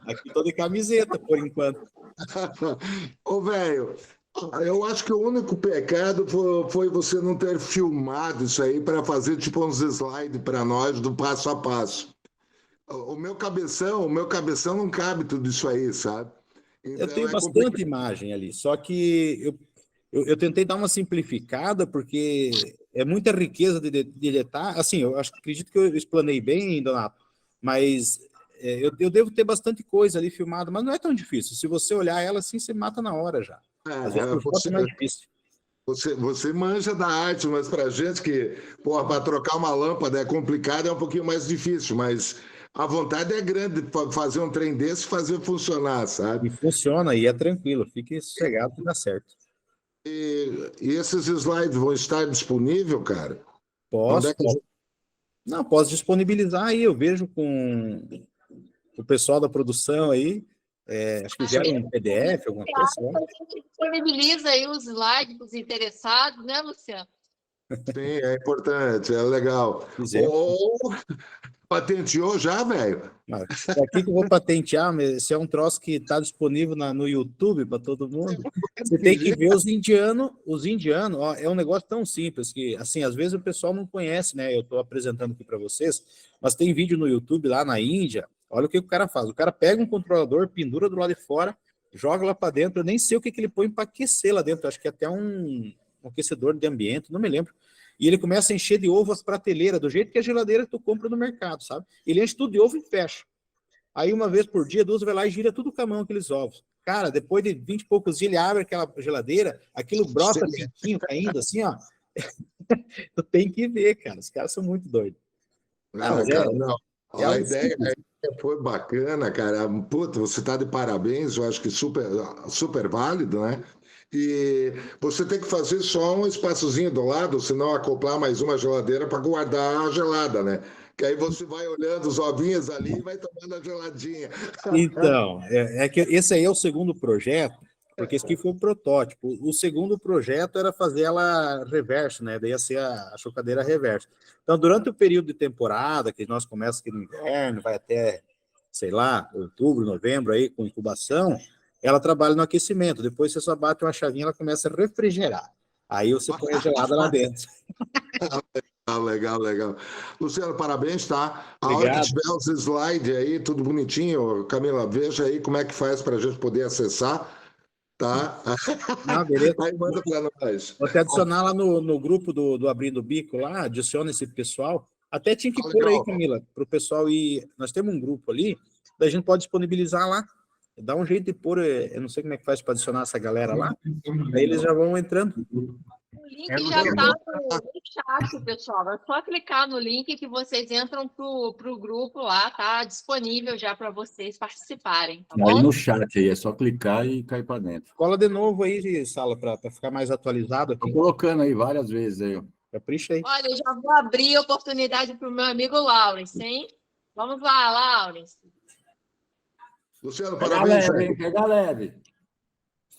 Aqui tô de camiseta, por enquanto. Ô, velho, eu acho que o único pecado foi você não ter filmado isso aí para fazer tipo uns slides para nós do passo a passo. O meu cabeção não cabe tudo isso aí, sabe? Eu Então tenho é bastante complicado. imagem ali, só que eu tentei dar uma simplificada, porque é muita riqueza de detalhe. Assim, eu acredito que eu explanei bem, Donato, mas eu devo ter bastante coisa ali filmada, mas não é tão difícil. Se você olhar ela assim, você mata na hora já. Às vezes por foto é mais difícil. Você manja da arte, mas para gente que, para trocar uma lâmpada é complicado, é um pouquinho mais difícil, mas a vontade é grande para fazer um trem desse e fazer funcionar, sabe? E funciona, e é tranquilo, fique sossegado que dá certo. E esses slides vão estar disponíveis, cara? Onde é Posso, que... não, posso disponibilizar aí, eu vejo com o pessoal da produção aí, acho que gera um PDF, alguma coisa. A gente disponibiliza aí os slides para os interessados, né, Luciano? Sim, é importante, é legal. Ou patenteou já, velho? Para que eu vou patentear? Se é um troço que está disponível no YouTube para todo mundo, você tem que ver os indianos. Os indianos, ó, é um negócio tão simples que, assim, às vezes o pessoal não conhece, né? Eu estou apresentando aqui para vocês, mas tem vídeo no YouTube lá na Índia. Olha o que o cara faz. O cara pega um controlador, pendura do lado de fora, joga lá para dentro. Eu nem sei o que ele põe para aquecer lá dentro. Acho que é até um aquecedor de ambiente, não me lembro. E ele começa a encher de ovo as prateleiras, do jeito que a geladeira que tu compra no mercado, sabe? Ele enche tudo de ovo e fecha. Aí, uma vez por dia, duas vai lá e gira tudo com a mão, aqueles ovos. Cara, depois de 20 e poucos dias, ele abre aquela geladeira, aquilo brota quentinho, caindo assim, ó. Tu tem que ver, cara. Os caras são muito doidos. Não, Cara, não. é A algo ideia simples. foi bacana, cara. Puta, você está de parabéns, eu acho que super válido, né? E você tem que fazer só um espaçozinho do lado, senão acoplar mais uma geladeira para guardar a gelada, né? Que aí você vai olhando os ovinhos ali e vai tomando a geladinha. Então, é que esse aí é o segundo projeto, porque esse aqui foi o protótipo. O segundo projeto era fazer ela reverso, né? Daí ia ser a chocadeira reverso. Então, durante o período de temporada, que nós começamos aqui no inverno, vai até, sei lá, outubro, novembro, aí, com incubação, ela trabalha no aquecimento. Depois você só bate uma chavinha, ela começa a refrigerar. Aí você põe a gelada lá dentro. Legal. Luciano, parabéns, tá? A Obrigado. hora que tiver os slides aí, tudo bonitinho, Camila, veja aí como é que faz para a gente poder acessar, tá? Não, beleza. Aí manda para nós. Vou até adicionar lá no grupo do Abrindo o Bico lá, adiciona esse pessoal. Até tinha que pôr aí, Camila, para o pessoal ir. Nós temos um grupo ali, daí a gente pode disponibilizar lá. Dá um jeito de pôr, eu não sei como é que faz para adicionar essa galera lá, aí eles já vão entrando. O link já está no chat, pessoal. É só clicar no link que vocês entram pro grupo lá, tá disponível já para vocês participarem, tá Aí bom? no chat aí, é só clicar e cair para dentro. Cola de novo aí, Sala, para ficar mais atualizado aqui. Estou colocando aí várias vezes aí. Capricha aí. Olha, eu já vou abrir a oportunidade para o meu amigo Laurence, hein? Vamos lá, Laurence. Luciano, Pega parabéns, leve, velho. hein? Pega leve.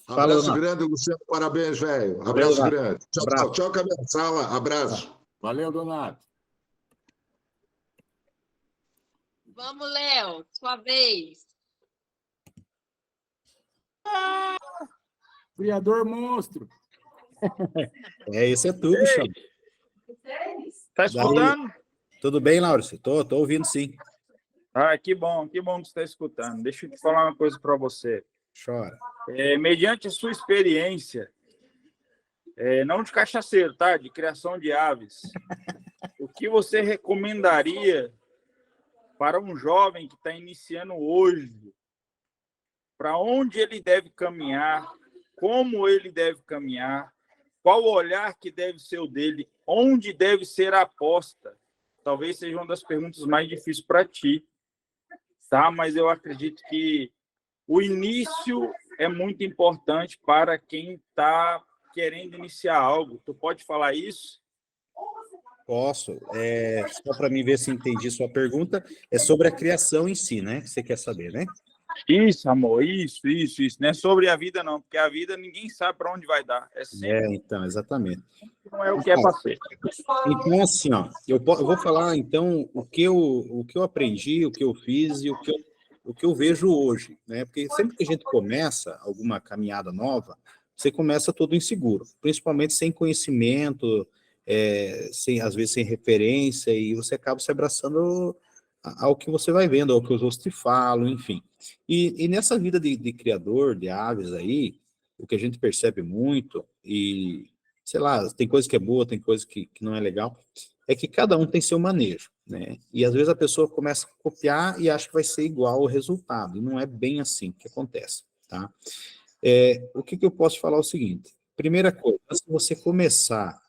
Abraço grande, Luciano, parabéns, velho. Abraço grande. Tchau, Camila. Sala, abraço. Valeu, Donato. Vamos, Léo, sua vez. Criador monstro. Esse é tudo, chama. Tá escutando? Tudo bem, Laurence? Tô ouvindo, sim. Ah, que bom que você está escutando. Deixa eu te falar uma coisa para você. Chora. Mediante a sua experiência, não de cachaceiro, tá? De criação de aves, o que você recomendaria para um jovem que está iniciando hoje? Para onde ele deve caminhar? Como ele deve caminhar? Qual o olhar que deve ser o dele? Onde deve ser a aposta? Talvez seja uma das perguntas mais difíceis para ti, tá? Mas eu acredito que o início é muito importante para quem está querendo iniciar algo. Tu pode falar isso? Posso. Só para mim ver se entendi sua pergunta, é sobre a criação em si, né? Que você quer saber, né? Isso, amor, isso. Não é sobre a vida, não, porque a vida ninguém sabe para onde vai dar. É sempre. Então, exatamente. Não é o que é para ser. Então, assim, ó, eu vou falar, então, o que eu aprendi, o que eu fiz e o que eu vejo hoje, né? Porque sempre que a gente começa alguma caminhada nova, você começa todo inseguro, principalmente sem conhecimento, às vezes sem referência, e você acaba se abraçando ao que você vai vendo, ao que os outros te falam, enfim. E nessa vida de criador de aves aí, o que a gente percebe muito, e sei lá, tem coisa que é boa, tem coisa que não é legal, é que cada um tem seu manejo, né? E às vezes a pessoa começa a copiar e acha que vai ser igual o resultado, e não é bem assim que acontece, tá? O que eu posso falar é o seguinte: primeira coisa, antes de você começar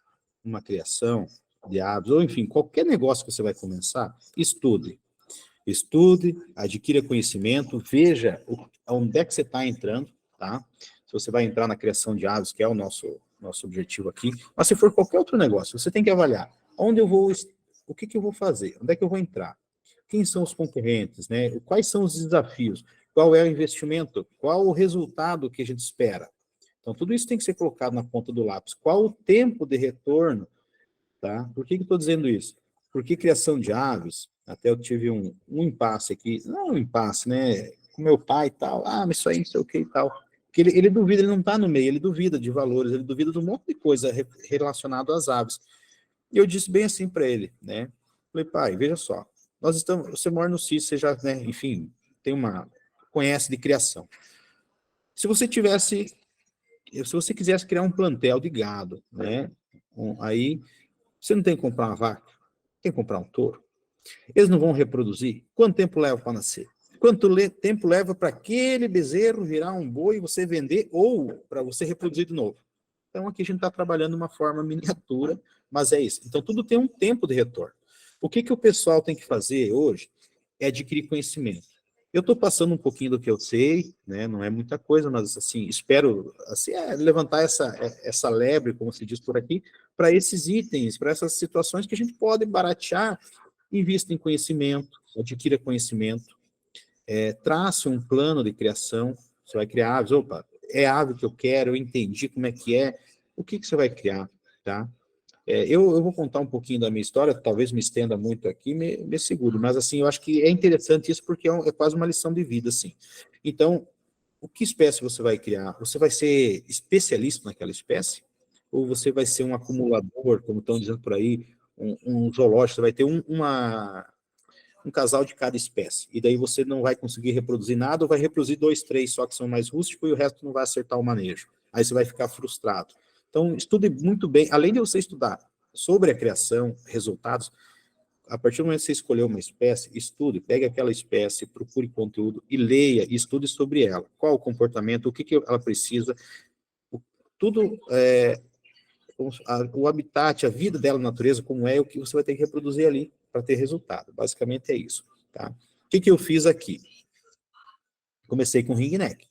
uma criação de aves, ou enfim, qualquer negócio que você vai começar, estude, adquira conhecimento, veja onde é que você está entrando, tá? Se você vai entrar na criação de aves, que é o nosso objetivo aqui, mas se for qualquer outro negócio, você tem que avaliar onde eu vou, o que eu vou fazer, onde é que eu vou entrar, quem são os concorrentes, né? Quais são os desafios, qual é o investimento, qual o resultado que a gente espera. Então, tudo isso tem que ser colocado na ponta do lápis. Qual o tempo de retorno, tá? Por que eu estou dizendo isso? Porque criação de aves, até eu tive um impasse aqui, não um impasse, né? Com meu pai e tal, mas isso aí, não sei o que e tal. Porque ele duvida, ele não está no meio, ele duvida de valores, ele duvida de um monte de coisa relacionado às aves. E eu disse bem assim para ele, né? Falei, pai, veja só, você mora no sítio, você já, né, enfim, conhece de criação. Se você quisesse criar um plantel de gado, né? Aí, você não tem que comprar uma vaca, tem que comprar um touro. Eles não vão reproduzir? Quanto tempo leva para nascer? Quanto tempo leva para aquele bezerro virar um boi e você vender, ou para você reproduzir de novo? Então, aqui a gente está trabalhando de uma forma miniatura, mas é isso. Então, tudo tem um tempo de retorno. O que o pessoal tem que fazer hoje é adquirir conhecimento. Eu estou passando um pouquinho do que eu sei, né? Não é muita coisa, mas assim, espero assim, levantar essa lebre, como se diz por aqui, para esses itens, para essas situações que a gente pode baratear. Invista em conhecimento, adquira conhecimento, trace um plano de criação. Você vai criar aves, é ave que eu quero, eu entendi como é que é, o que você vai criar, tá? Eu vou contar um pouquinho da minha história, talvez me estenda muito aqui, me segure, mas assim, eu acho que é interessante isso porque é quase uma lição de vida, assim. Então, que espécie você vai criar? Você vai ser especialista naquela espécie? Ou você vai ser um acumulador, como estão dizendo por aí, um zoológico, você vai ter um casal de cada espécie, e daí você não vai conseguir reproduzir nada, ou vai reproduzir 2, 3 só que são mais rústicos, e o resto não vai acertar o manejo. Aí você vai ficar frustrado. Então, estude muito bem, além de você estudar sobre a criação, resultados, a partir do momento que você escolher uma espécie, estude, pegue aquela espécie, procure conteúdo e leia, e estude sobre ela. Qual o comportamento, o que ela precisa, tudo, o habitat, a vida dela na natureza, como é, o que você vai ter que reproduzir ali para ter resultado. Basicamente é isso, tá? O que eu fiz aqui? Comecei com ringneck,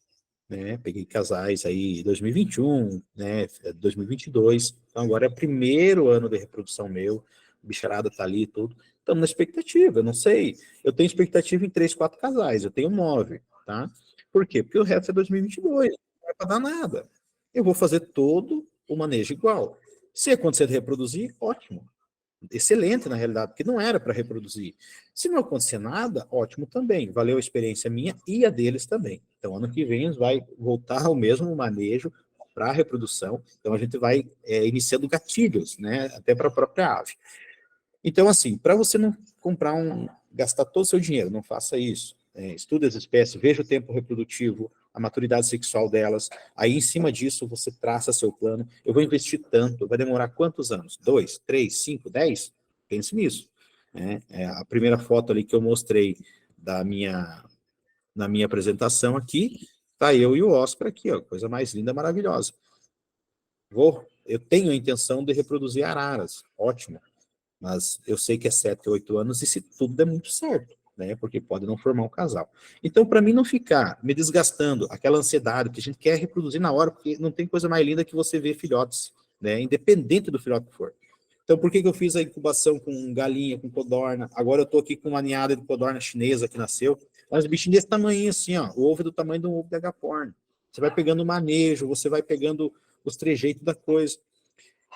né? Peguei casais aí em 2021, né? 2022, então agora é o primeiro ano de reprodução meu, a bicharada tá ali e tudo. Estamos na expectativa, eu não sei. Eu tenho expectativa em 3, 4 casais, eu tenho 9, tá? Por quê? Porque o resto é 2022, não vai para dar nada. Eu vou fazer todo o manejo igual. Se acontecer de reproduzir, ótimo. Excelente, na realidade, porque não era para reproduzir. Se não acontecer nada, ótimo também. Valeu a experiência minha e a deles também. Então, ano que vem vai voltar ao mesmo manejo para a reprodução, então a gente vai iniciando gatilhos, né, até para a própria ave. Então, assim, para você não comprar gastar todo o seu dinheiro, não faça isso. Estude as espécies, veja o tempo reprodutivo, a maturidade sexual delas, aí em cima disso você traça seu plano. Eu vou investir tanto, vai demorar quantos anos? 2, 3, 5, 10? Pense nisso. A primeira foto ali que eu mostrei na minha apresentação aqui, tá eu e o Oscar aqui, ó, coisa mais linda, maravilhosa. Eu tenho a intenção de reproduzir araras, ótimo, mas eu sei que é 7, 8 anos e se tudo der muito certo, né, porque pode não formar um casal. Então, para mim não ficar me desgastando, aquela ansiedade que a gente quer reproduzir na hora, porque não tem coisa mais linda que você ver filhotes, né, independente do filhote que for. Então, por que eu fiz a incubação com galinha, com codorna? Agora eu estou aqui com uma ninhada de codorna chinesa que nasceu, mas bichinho desse tamanho assim, ó, o ovo é do tamanho de um ovo de agaporn. Você vai pegando o manejo, você vai pegando os trejeitos da coisa.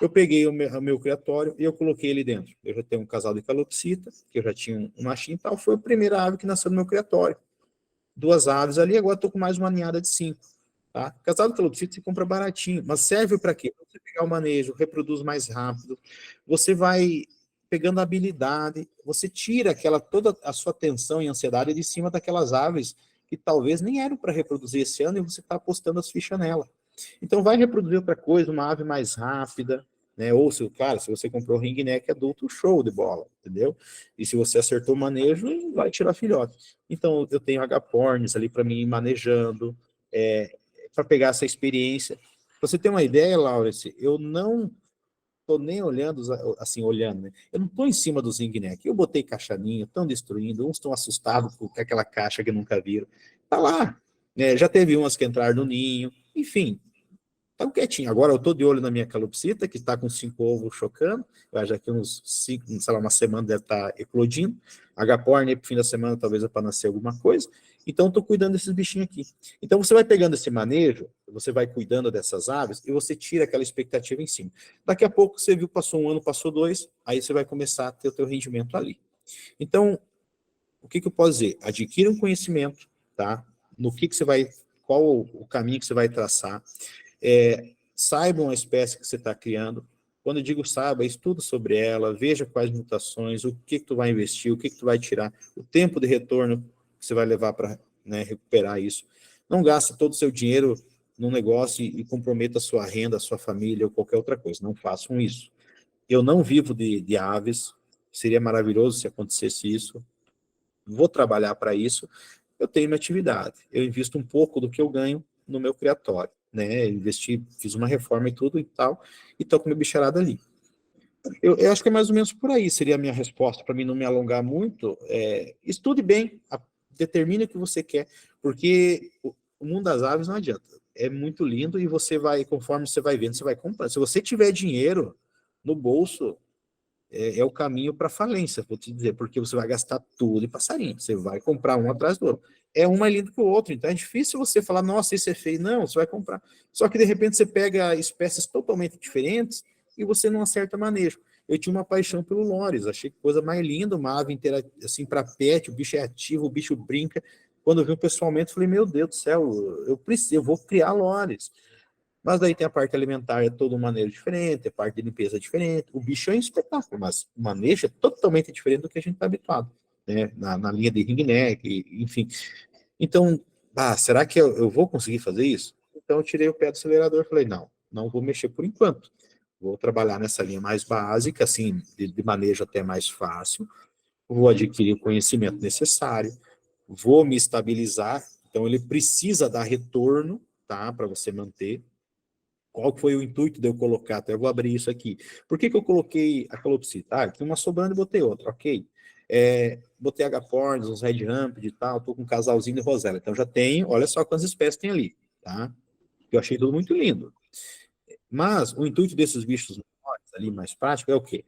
Eu peguei o meu criatório e eu coloquei ele dentro. Eu já tenho um casal de calopsita, que eu já tinha um machinho e tal, foi a primeira ave que nasceu no meu criatório. 2 aves ali, agora estou com mais uma ninhada de 5. Tá? Casal de calopsita você compra baratinho, mas serve para quê? Você pegar o manejo, reproduz mais rápido, você vai pegando habilidade, você tira toda a sua atenção e ansiedade de cima daquelas aves que talvez nem eram para reproduzir esse ano e você está apostando as fichas nela. Então vai reproduzir outra coisa, uma ave mais rápida, né? Ou se você comprou ringneck adulto, show de bola, entendeu? E se você acertou o manejo, vai tirar filhote. Então eu tenho agapornis ali para mim ir manejando, para pegar essa experiência. Pra você ter uma ideia, Laurence, eu não tô nem olhando, assim, né? Eu não tô em cima dos ringneck. Eu botei caixaninha, estão destruindo, uns estão assustados com aquela caixa que nunca viram. Tá lá, né? Já teve umas que entraram no ninho, enfim, tá quietinho. Agora eu tô de olho na minha calopsita, que está com 5 ovos chocando, eu acho que uns 5, sei lá, uma semana deve estar eclodindo. Agaporn, pro fim da semana, talvez é para nascer alguma coisa. Então, estou cuidando desses bichinhos aqui. Então, você vai pegando esse manejo, você vai cuidando dessas aves, e você tira aquela expectativa em cima. Daqui a pouco, você viu, passou 1 ano, passou 2, aí você vai começar a ter o teu rendimento ali. Então, o que eu posso dizer? Adquira um conhecimento, tá? No que você vai, qual o caminho que você vai traçar. Saibam a espécie que você está criando. Quando eu digo saiba, estuda sobre ela, veja quais mutações, o que tu vai investir, o que tu vai tirar, o tempo de retorno que você vai levar para, né, recuperar isso. Não gaste todo o seu dinheiro num negócio e comprometa a sua renda, a sua família ou qualquer outra coisa. Não façam isso. Eu não vivo de aves, seria maravilhoso se acontecesse isso. Vou trabalhar para isso. Eu tenho minha atividade. Eu invisto um pouco do que eu ganho no meu criatório, né? Investi, fiz uma reforma e tudo e tal, e estou com minha bicharada ali. Eu acho que é mais ou menos por aí, seria a minha resposta, para mim não me alongar muito. Estude bem, determine o que você quer, porque o mundo das aves não adianta. É muito lindo e você vai, conforme você vai vendo, você vai comprando. Se você tiver dinheiro no bolso, é o caminho para falência, vou te dizer, porque você vai gastar tudo em passarinho, você vai comprar um atrás do outro. É um mais lindo que o outro, então é difícil você falar, nossa, isso é feio. Não, você vai comprar. Só que, de repente, você pega espécies totalmente diferentes e você não acerta manejo. Eu tinha uma paixão pelo Loris, achei que coisa mais linda, uma ave inteira, assim, para pet, o bicho é ativo, o bicho brinca. Quando eu vi pessoalmente, falei, meu Deus do céu, eu vou criar Loris. Mas daí tem a parte alimentar, é todo um manejo diferente, a parte de limpeza é diferente. O bicho é um espetáculo, mas o manejo é totalmente diferente do que a gente está habituado, né? Na linha de ringneck, enfim. Então, será que eu vou conseguir fazer isso? Então eu tirei o pé do acelerador e falei, não vou mexer por enquanto. Vou trabalhar nessa linha mais básica, assim, de manejo até mais fácil. Vou adquirir o conhecimento necessário, vou me estabilizar. Então ele precisa dar retorno, tá, para você manter. Qual foi o intuito de eu colocar? Até eu vou abrir isso aqui. Por que eu coloquei a calopsita? Tinha uma sobrando e botei outra, ok. Botei agapornis, uns red ramped e tal, tô com um casalzinho de rosela. Então já tenho, olha só quantas espécies tem ali, tá? Eu achei tudo muito lindo. Mas o intuito desses bichos ali mais prático é o quê?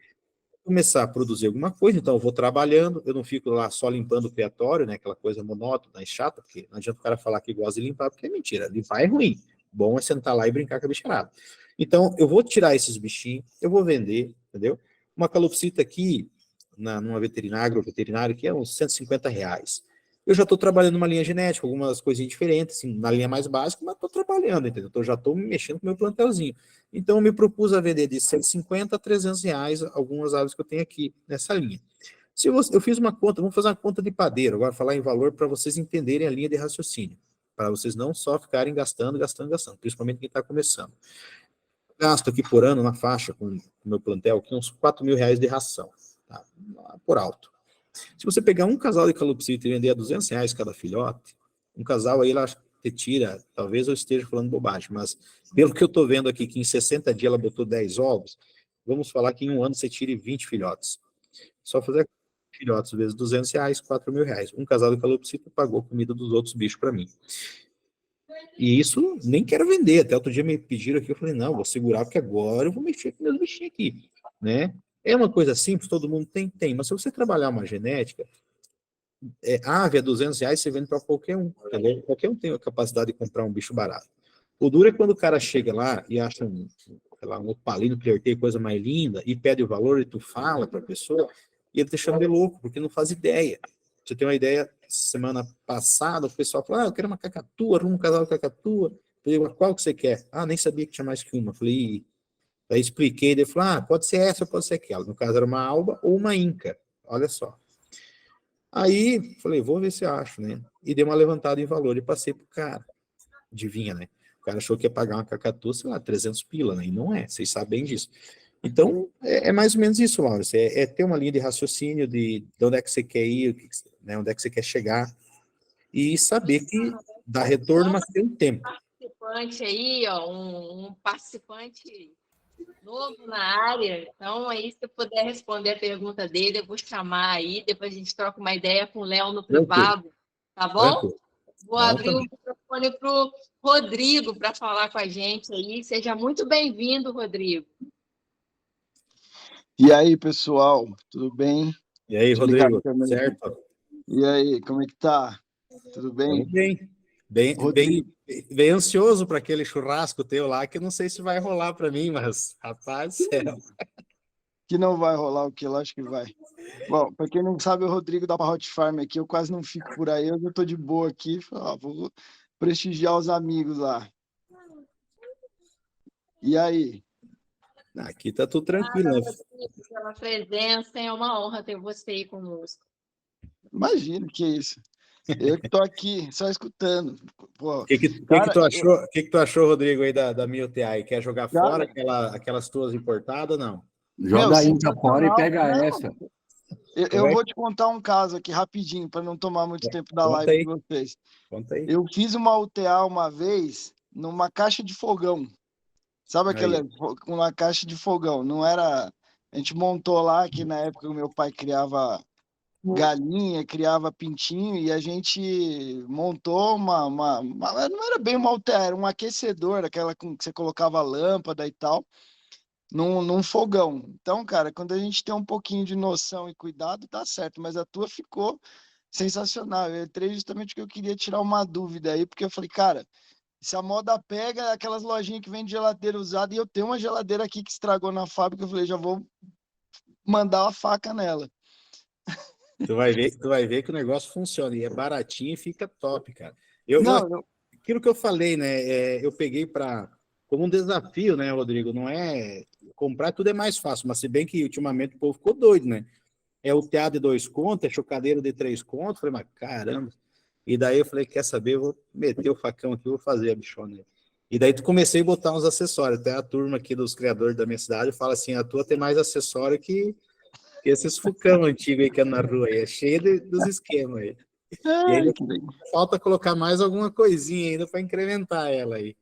Começar a produzir alguma coisa, então eu vou trabalhando, eu não fico lá só limpando o criatório, né? Aquela coisa monótona e chata, porque não adianta o cara falar que gosta de limpar, porque é mentira, limpar é ruim. Bom é sentar lá e brincar com a bicharada. Então, eu vou tirar esses bichinhos, eu vou vender, entendeu? Uma calopsita aqui, numa agroveterinária, que é uns R$150. eu já estou trabalhando uma linha genética, algumas coisinhas diferentes, assim, na linha mais básica, mas estou trabalhando, entendeu? Já estou me mexendo com o meu plantelzinho. Então, eu me propus a vender de 150 a 300 reais algumas aves que eu tenho aqui nessa linha. Se eu fiz uma conta, vamos fazer uma conta de padeiro, agora falar em valor para vocês entenderem a linha de raciocínio, para vocês não só ficarem gastando, principalmente quem está começando. Gasto aqui por ano na faixa com o meu plantel aqui uns 4 mil reais de ração, tá? Por alto. Se você pegar um casal de calopsita e vender a 200 reais cada filhote, um casal aí ela te tira, talvez eu esteja falando bobagem, mas pelo que eu estou vendo aqui, que em 60 dias ela botou 10 ovos, vamos falar que em um ano você tire 20 filhotes. Só fazer filhotes vezes 200 reais, 4 mil reais. Um casal de calopsita pagou comida dos outros bichos para mim. E isso nem quero vender. Até outro dia me pediram aqui, eu falei, não, vou segurar, porque agora eu vou mexer com meus bichinhos aqui, né? É uma coisa simples, todo mundo tem, mas se você trabalhar uma genética, ave a 200 reais, você vende para qualquer um, entendeu? Qualquer um tem a capacidade de comprar um bicho barato. O duro é quando o cara chega lá e acha sei lá, um opalino, clertei, coisa mais linda, e pede o valor, e tu fala para a pessoa, e ele te chama de louco, porque não faz ideia. Você tem uma ideia, semana passada, o pessoal falou, eu quero uma cacatua, arruma um casal de cacatua. Eu falei, qual que você quer? Nem sabia que tinha mais que uma. Eu falei, aí expliquei, ele falou, pode ser essa, pode ser aquela. No caso, era uma alba ou uma inca, olha só. Aí, falei, vou ver se eu acho, né? E dei uma levantada em valor e passei pro cara. Adivinha, né? O cara achou que ia pagar uma cacatua, sei lá, 300 pila, né? E não é, vocês sabem disso. Então, é mais ou menos isso, Maurício. É ter uma linha de raciocínio de onde é que você quer ir, né, onde é que você quer chegar, e saber que dá retorno, mas tem um tempo. Participante aí, ó, um participante novo na área. Então, aí, se eu puder responder a pergunta dele, eu vou chamar aí, depois a gente troca uma ideia com o Léo no privado, tá bom? Vou abrir o microfone para o Rodrigo para falar com a gente aí. Seja muito bem-vindo, Rodrigo. E aí, pessoal, tudo bem? E aí, Rodrigo, certo? E aí, como é que tá? Tudo bem? Bem ansioso para aquele churrasco teu lá, que eu não sei se vai rolar para mim, mas, rapaz do céu. Que não vai rolar o que? Eu acho que vai. Bom, para quem não sabe, o Rodrigo da Hot Farm aqui, eu quase não fico por aí, eu tô de boa aqui, vou prestigiar os amigos lá. E aí? Aqui tá tudo tranquilo. Pela presença, é uma honra ter você aí conosco. Imagino que é isso. Eu que tô aqui, só escutando. O que tu achou, Rodrigo, aí da minha UTA? Quer jogar fora aquelas tuas importadas, não? Joga aí pra fora e pega essa. Eu vou te contar um caso aqui rapidinho, para não tomar muito tempo da live de vocês. Conta aí. Eu fiz uma UTA uma vez numa caixa de fogão. Sabe aquela, uma caixa de fogão? Não era... A gente montou lá, que na época o meu pai criava galinha, criava pintinho, e a gente montou não era bem uma UTA, era um aquecedor, aquela que você colocava lâmpada e tal, num fogão. Então, cara, quando a gente tem um pouquinho de noção e cuidado, dá certo, mas a tua ficou sensacional. Eu entrei justamente porque eu queria tirar uma dúvida aí, porque eu falei, cara, se a moda pega, aquelas lojinhas que vendem geladeira usada, e eu tenho uma geladeira aqui que estragou na fábrica, eu falei, já vou mandar uma faca nela. Tu vai ver que o negócio funciona, e é baratinho e fica top, cara. Aquilo que eu falei, né, eu peguei como um desafio, né, Rodrigo, não é... Comprar tudo é mais fácil, mas se bem que ultimamente o povo ficou doido, né? É o teatro de 2 contos, é chocadeiro de 3 contos, falei, mas caramba... E daí eu falei, quer saber, eu vou meter o facão aqui, vou fazer a bichona. E daí comecei a botar uns acessórios. Até a turma aqui dos criadores da minha cidade fala assim, a tua tem mais acessório que esses fucão antigos aí que andam na rua aí. É cheio dos esquemas aí. E ainda falta colocar mais alguma coisinha ainda para incrementar ela aí.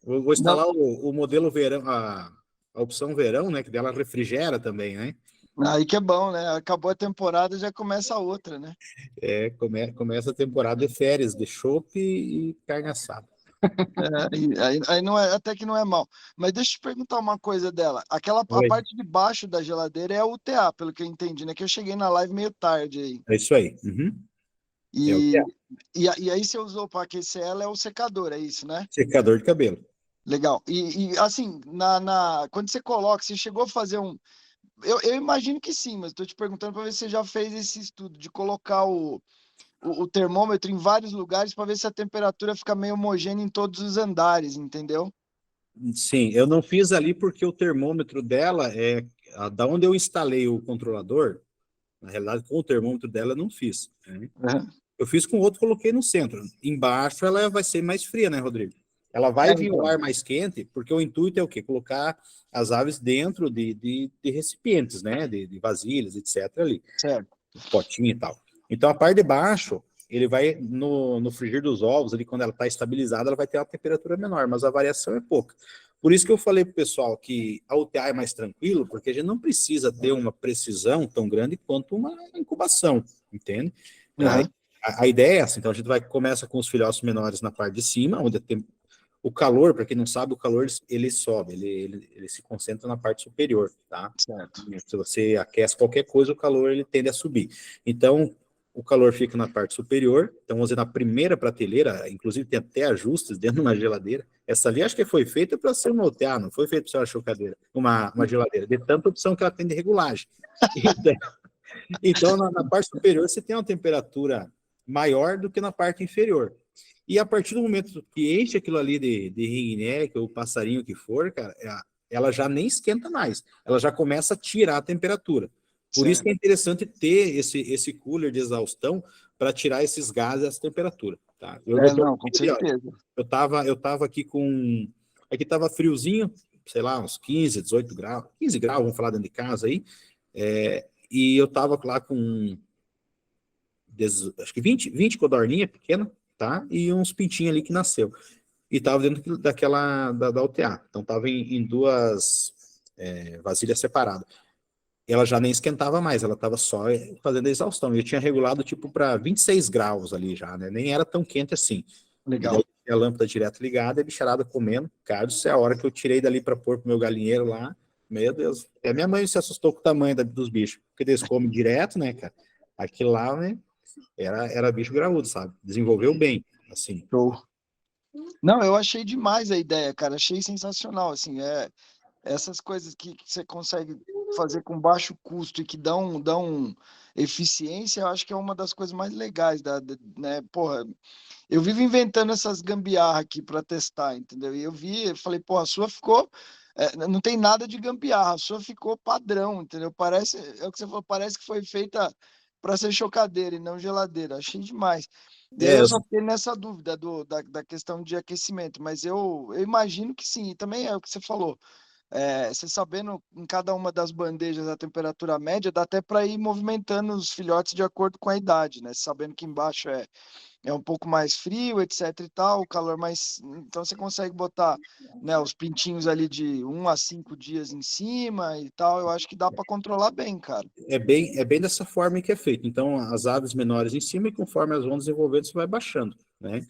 Vou instalar o modelo verão, a opção verão, né? Que dela refrigera também, né? Aí que é bom, né? Acabou a temporada, já começa a outra, né? Começa a temporada de férias, de chopp e carne assada. Aí não é, até que não é mal. Mas deixa eu te perguntar uma coisa dela. A parte de baixo da geladeira é a UTA, pelo que eu entendi, né? Que eu cheguei na live meio tarde aí. É isso aí. Uhum. E aí você usou para aquecer ela, é o secador, é isso, né? Secador de cabelo. Legal. E assim, quando você coloca, você chegou a fazer um... Eu imagino que sim, mas estou te perguntando para ver se você já fez esse estudo de colocar o termômetro em vários lugares para ver se a temperatura fica meio homogênea em todos os andares, entendeu? Sim, eu não fiz ali porque o termômetro dela da onde eu instalei o controlador, na realidade com o termômetro dela eu não fiz, né? Eu fiz com outro, coloquei no centro. Embaixo ela vai ser mais fria, né, Rodrigo? Ela vai vir o ar mais quente, porque o intuito é o quê? Colocar as aves dentro de recipientes, né? De vasilhas, etc. ali. Certo. Potinho e tal. Então, a parte de baixo, ele vai, no frigir dos ovos, ali, quando ela está estabilizada, ela vai ter uma temperatura menor, mas a variação é pouca. Por isso que eu falei para o pessoal que a UTA é mais tranquilo, porque a gente não precisa ter uma precisão tão grande quanto uma incubação, entende? Uhum. A ideia é essa, então a gente começa com os filhotes menores na parte de cima, onde tem o calor, para quem não sabe, o calor ele sobe, ele se concentra na parte superior, tá? Certo. Se você aquece qualquer coisa, o calor ele tende a subir. Então, o calor fica na parte superior, então vamos dizer, na primeira prateleira, inclusive tem até ajustes dentro de uma geladeira. Essa ali acho que foi feita para ser uma OTA, não foi feita para ser uma chocadeira, uma geladeira, de tanta opção que ela tem de regulagem. Então na parte superior você tem uma temperatura maior do que na parte inferior. E a partir do momento que enche aquilo ali de ringneck ou passarinho que for, cara, ela já nem esquenta mais. Ela já começa a tirar a temperatura. Por isso que é interessante ter esse cooler de exaustão para tirar esses gases e essa temperatura. Tá? Com certeza. Eu tava aqui com... Aqui tava friozinho, sei lá, uns 15, 18 graus. 15 graus, vamos falar dentro de casa aí. E eu tava lá com... acho que 20 codorninha pequena, tá? E uns pintinhos ali que nasceu. E tava dentro da UTA. Então tava em duas vasilhas separadas. Ela já nem esquentava mais, ela tava só fazendo a exaustão. E eu tinha regulado tipo para 26 graus ali já, né? Nem era tão quente assim. Legal. E a lâmpada direto ligada, a bicharada comendo. Cara, isso é a hora que eu tirei dali para pôr pro meu galinheiro lá. Meu Deus. Até minha mãe se assustou com o tamanho dos bichos. Porque eles comem direto, né, cara? Aquilo lá, né? Era bicho graúdo, sabe? Desenvolveu bem, assim. Show. Não, eu achei demais a ideia, cara. Achei sensacional, assim, essas coisas que você consegue fazer com baixo custo e que dão eficiência, eu acho que é uma das coisas mais legais, né? Porra, eu vivo inventando essas gambiarra aqui para testar, entendeu? E eu falei, porra, a sua ficou... não tem nada de gambiarra, a sua ficou padrão, entendeu? É o que você falou, parece que foi feita para ser chocadeira e não geladeira. Achei demais. Eu só fiquei nessa dúvida da questão de aquecimento, mas eu imagino que sim, e também é o que você falou. Você sabendo em cada uma das bandejas a temperatura média, dá até para ir movimentando os filhotes de acordo com a idade, né? Sabendo que embaixo é um pouco mais frio, etc e tal, o calor mais... Então você consegue botar, né, os pintinhos ali de 1 a 5 dias em cima e tal, eu acho que dá para controlar bem, cara. É bem dessa forma que é feito. Então, as aves menores em cima e conforme elas vão desenvolvendo, você vai baixando, né?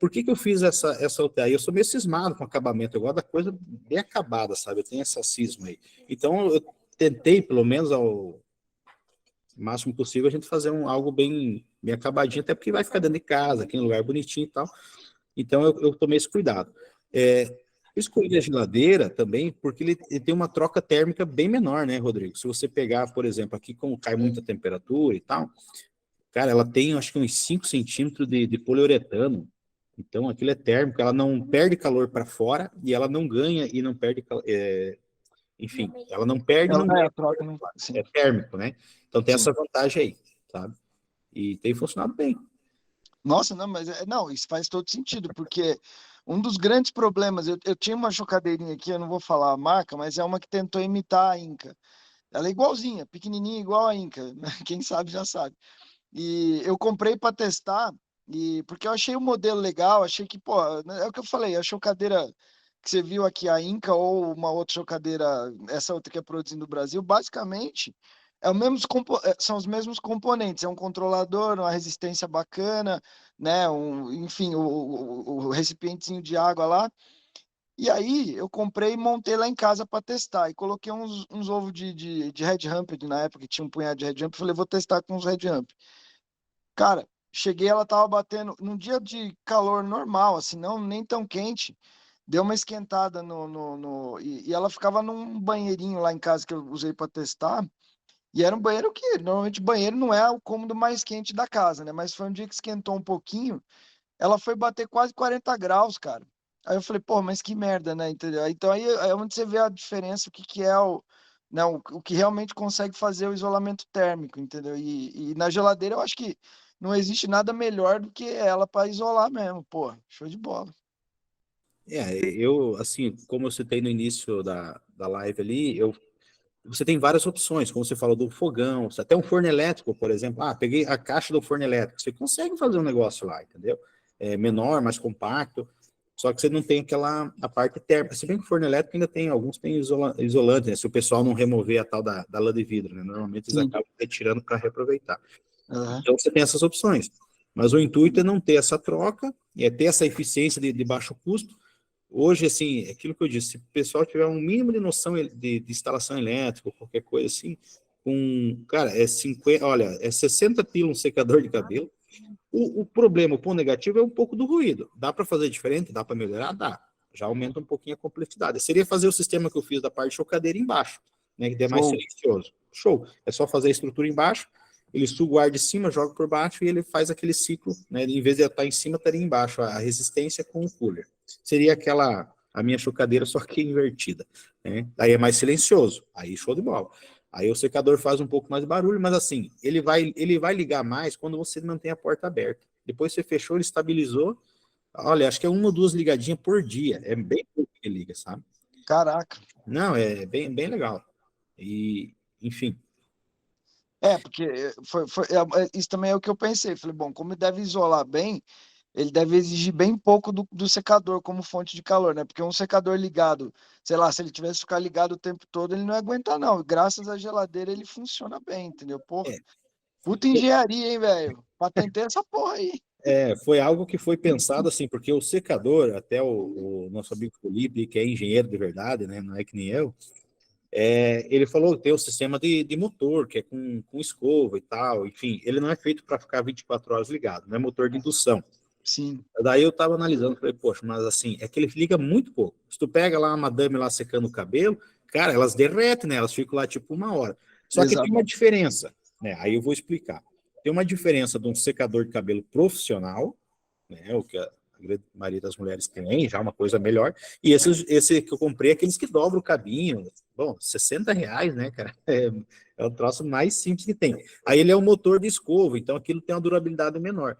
Por que eu fiz essa UTA? Eu sou meio cismado com acabamento, eu gosto da coisa bem acabada, sabe? Eu tenho essa cisma aí. Então, eu tentei, pelo menos ao máximo possível, a gente fazer algo bem acabadinho, até porque vai ficar dentro de casa, aqui em um lugar bonitinho e tal. Então, eu tomei esse cuidado. Eu escolhi a geladeira também porque ele tem uma troca térmica bem menor, né, Rodrigo? Se você pegar, por exemplo, aqui como cai muita temperatura e tal, cara, ela tem, acho que uns 5 centímetros de poliuretano. Então, aquilo é térmico, ela não perde calor para fora e ela não ganha e não perde... enfim, ela não perde e não ganha. É térmico, né? Então, tem essa vantagem aí, sabe? E tem funcionado bem. Nossa, não, mas não, isso faz todo sentido, porque um dos grandes problemas, eu tinha uma chocadeirinha aqui, eu não vou falar a marca, mas é uma que tentou imitar a Inca. Ela é igualzinha, pequenininha, igual a Inca, quem sabe já sabe. E eu comprei para testar, porque eu achei o modelo legal, achei que, pô, é o que eu falei, a chocadeira que você viu aqui, a Inca ou uma outra chocadeira, essa outra que é produzida no Brasil, basicamente são os mesmos componentes, é um controlador, uma resistência bacana, né? Enfim, o recipientezinho de água lá. E aí eu comprei e montei lá em casa para testar. E coloquei uns ovos de Red Ramped na época, que tinha um punhado de Red Ramped. Falei, vou testar com os Red Ramped. Cara, cheguei, ela tava batendo num dia de calor normal, assim, não nem tão quente. Deu uma esquentada e ela ficava num banheirinho lá em casa que eu usei para testar. E era um banheiro que, normalmente, banheiro não é o cômodo mais quente da casa, né? Mas foi um dia que esquentou um pouquinho, ela foi bater quase 40 graus, cara. Aí eu falei, pô, mas que merda, né? Entendeu? Então aí é onde você vê a diferença, o que que é né, o que realmente consegue fazer o isolamento térmico, entendeu? E na geladeira eu acho que não existe nada melhor do que ela para isolar mesmo, pô, show de bola. Eu, assim, como eu citei no início da live ali, você tem várias opções, como você falou do fogão, até um forno elétrico, por exemplo. Ah, peguei a caixa do forno elétrico, você consegue fazer um negócio lá, entendeu? É menor, mais compacto, só que você não tem a parte térmica. Se bem que o forno elétrico ainda tem, alguns têm isolante, né? Se o pessoal não remover a tal da lã de vidro, né? Normalmente eles acabam retirando para reaproveitar. Então você tem essas opções. Mas o intuito é não ter essa troca, é ter essa eficiência de baixo custo. Hoje, assim, é aquilo que eu disse, se o pessoal tiver um mínimo de noção de instalação elétrica, qualquer coisa assim, cara, é 60 pila um secador de cabelo. O problema, o ponto negativo é um pouco do ruído. Dá para fazer diferente? Dá para melhorar? Dá. Já aumenta um pouquinho a complexidade. Seria fazer o sistema que eu fiz da parte de chocadeira embaixo, né, que é mais silencioso. Show. É só fazer a estrutura embaixo, ele suga o ar de cima, joga por baixo e ele faz aquele ciclo, né, em vez de estar em cima, estaria embaixo, a resistência com o cooler. Seria a minha chocadeira, só que invertida, né? Aí é mais silencioso, aí show de bola. Aí o secador faz um pouco mais de barulho, mas assim, ele vai ligar mais quando você mantém a porta aberta. Depois você fechou, ele estabilizou. Olha, acho que é 1 ou 2 ligadinhas por dia. É bem pouco que liga, sabe? Caraca. Não, é bem legal. E, enfim. Porque isso também é o que eu pensei. Falei, bom, como deve isolar bem, ele deve exigir bem pouco do secador como fonte de calor, né? Porque um secador ligado, sei lá, se ele tivesse que ficar ligado o tempo todo, ele não ia aguentar, não. Graças à geladeira ele funciona bem, entendeu? Porra, puta engenharia, hein, velho? Patentei essa porra aí. Foi algo que foi pensado assim, porque o secador, até o nosso amigo Felipe, que é engenheiro de verdade, né? Não é que nem eu, ele falou que tem o sistema de motor, que é com escova e tal, enfim, ele não é feito para ficar 24 horas ligado, não é motor de indução. Sim. Daí eu tava analisando, falei, poxa, mas assim, é que ele liga muito pouco. Se tu pega lá uma madame lá secando o cabelo, cara, elas derretem, né? Elas ficam lá tipo 1 hora. Só que tem uma diferença, né? Aí eu vou explicar. Tem uma diferença de um secador de cabelo profissional, né? O que a grande maioria das mulheres tem, já uma coisa melhor. E esse que eu comprei é aqueles que dobram o cabinho. Bom, R$60, né, cara? É o troço mais simples que tem. Aí ele é um motor de escova, então aquilo tem uma durabilidade menor.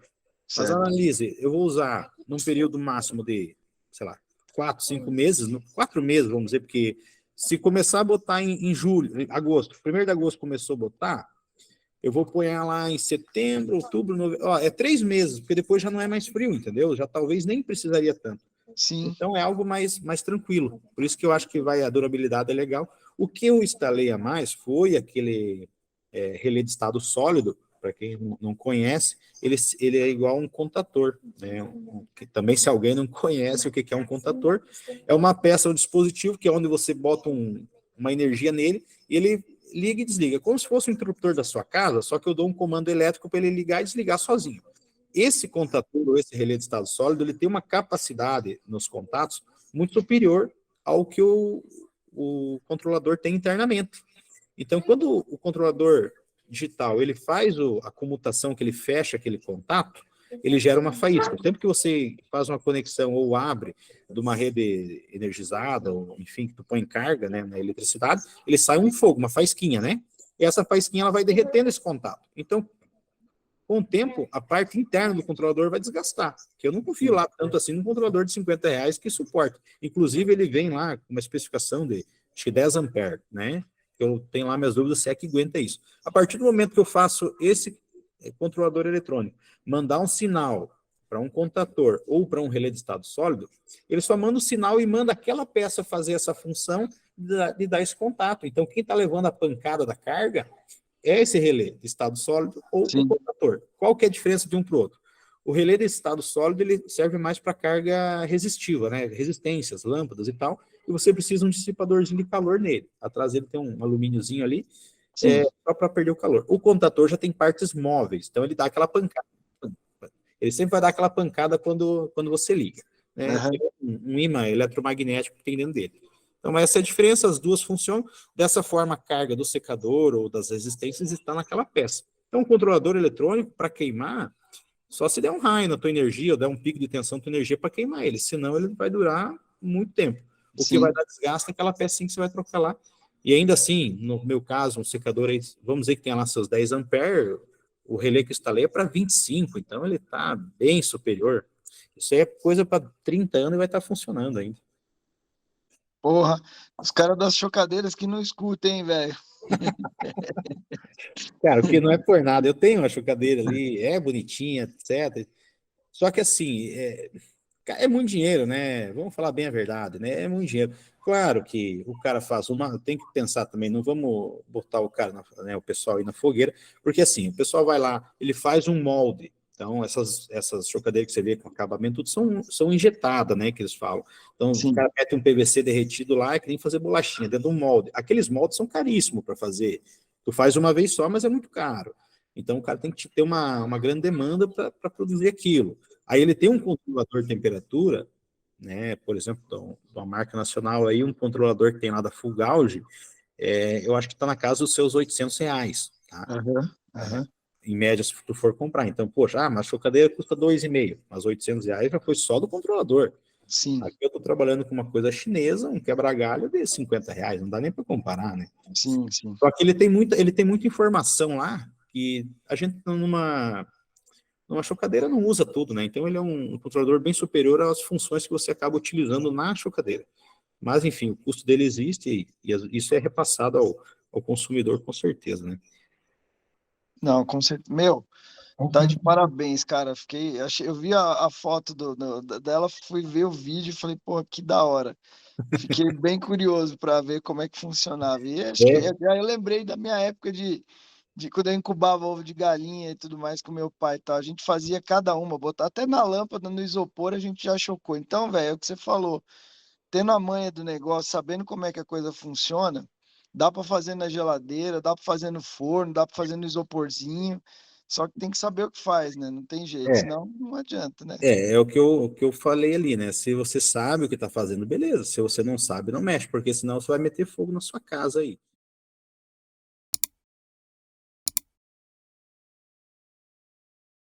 Mas analise, eu vou usar num período máximo de, sei lá, 4, 5 meses, 4 meses, vamos dizer, porque se começar a botar em julho, em agosto, 1º de agosto começou a botar, eu vou pôr lá em setembro, outubro, novembro, é 3 meses, porque depois já não é mais frio, entendeu? Já talvez nem precisaria tanto. Sim. Então é algo mais tranquilo, por isso que eu acho que a durabilidade é legal. O que eu instalei a mais foi aquele relé de estado sólido, para quem não conhece, ele é igual a um contator, né? Que também, se alguém não conhece o que é um contator, é uma peça, um dispositivo que é onde você bota uma energia nele e ele liga e desliga, como se fosse um interruptor da sua casa, só que eu dou um comando elétrico para ele ligar e desligar sozinho. Esse contator, ou esse relé de estado sólido, ele tem uma capacidade nos contatos muito superior ao que o controlador tem internamente. Então, quando o controlador digital ele faz a comutação, que ele fecha aquele contato, ele gera uma faísca. Sempre que você faz uma conexão ou abre de uma rede energizada, ou enfim, que tu põe em carga, né, na eletricidade, ele sai um fogo, uma faísquinha, né? E essa faísquinha ela vai derretendo esse contato. Então, com o tempo, a parte interna do controlador vai desgastar. Que eu não confio lá tanto assim num controlador de R$50 que suporta. Inclusive, ele vem lá com uma especificação de acho que 10 amperes, né? Eu tenho lá minhas dúvidas se é que aguenta isso. A partir do momento que eu faço esse controlador eletrônico, mandar um sinal para um contator ou para um relé de estado sólido, ele só manda o sinal e manda aquela peça fazer essa função de dar esse contato. Então, quem está levando a pancada da carga é esse relé de estado sólido ou o contator. Qual que é a diferença de um para o outro? O relé de estado sólido ele serve mais para carga resistiva, né? Resistências, lâmpadas e tal, e você precisa de um dissipadorzinho de calor nele. Atrás dele tem um alumíniozinho ali, só para perder o calor. O contator já tem partes móveis, então ele dá aquela pancada. Ele sempre vai dar aquela pancada quando você liga. Né? Tem um ímã eletromagnético que tem dentro dele. Então, essa é a diferença, as duas funcionam. Dessa forma, a carga do secador ou das resistências está naquela peça. Então, o controlador eletrônico, para queimar, só se der um raio na tua energia, ou der um pico de tensão na tua energia para queimar ele, senão ele vai durar muito tempo. O que vai dar desgaste é aquela pecinha que você vai trocar lá. E ainda assim, no meu caso, um secador aí, vamos dizer que tem lá seus 10 amperes, o relé que eu instalei é para 25, então ele está bem superior. Isso aí é coisa para 30 anos e vai estar funcionando ainda. Porra, os caras das chocadeiras que não escutem, hein, velho? Cara, o que não é por nada, eu tenho uma chocadeira ali, é bonitinha, etc. Só que assim, é muito dinheiro, né? Vamos falar bem a verdade, né? É muito dinheiro. Claro que o cara faz uma. Tem que pensar também, não vamos botar o cara, né, o pessoal aí na fogueira, porque assim, o pessoal vai lá, ele faz um molde. Então, essas chocadeiras que você vê com acabamento, tudo são injetadas, né? Que eles falam. Então, o cara mete um PVC derretido lá e que nem fazer bolachinha dentro de um molde. Aqueles moldes são caríssimos para fazer. Tu faz uma vez só, mas é muito caro. Então, o cara tem que ter uma grande demanda para produzir aquilo. Aí ele tem um controlador de temperatura, né? Por exemplo, de uma marca nacional aí, um controlador que tem lá da Full Gauge, eu acho que está na casa dos seus R$800, tá? Em média, se tu for comprar. Então, poxa, mas a chocadeira custa R$2,5, mas R$800 já foi só do controlador. Sim. Aqui eu estou trabalhando com uma coisa chinesa, um quebra-galho de R$50, não dá nem para comparar, né? Sim. Só que ele tem muita informação lá que a gente numa chocadeira não usa tudo, né? Então ele é um controlador bem superior às funções que você acaba utilizando na chocadeira. Mas, enfim, o custo dele existe e isso é repassado ao consumidor com certeza, né? Não, com certeza. Meu, tá de parabéns, cara. Eu vi a foto dela, fui ver o vídeo e falei, pô, que da hora. Fiquei bem curioso para ver como é que funcionava. E acho que aí eu lembrei da minha época de quando eu incubava ovo de galinha e tudo mais com meu pai e tal. A gente fazia cada uma, botar até na lâmpada, no isopor, a gente já chocou. Então, velho, é o que você falou. Tendo a manha do negócio, sabendo como é que a coisa funciona, dá para fazer na geladeira, dá para fazer no forno, dá para fazer no isoporzinho. Só que tem que saber o que faz, né? Não tem jeito, senão não adianta, né? É o que eu falei ali, né? Se você sabe o que está fazendo, beleza. Se você não sabe, não mexe, porque senão você vai meter fogo na sua casa aí.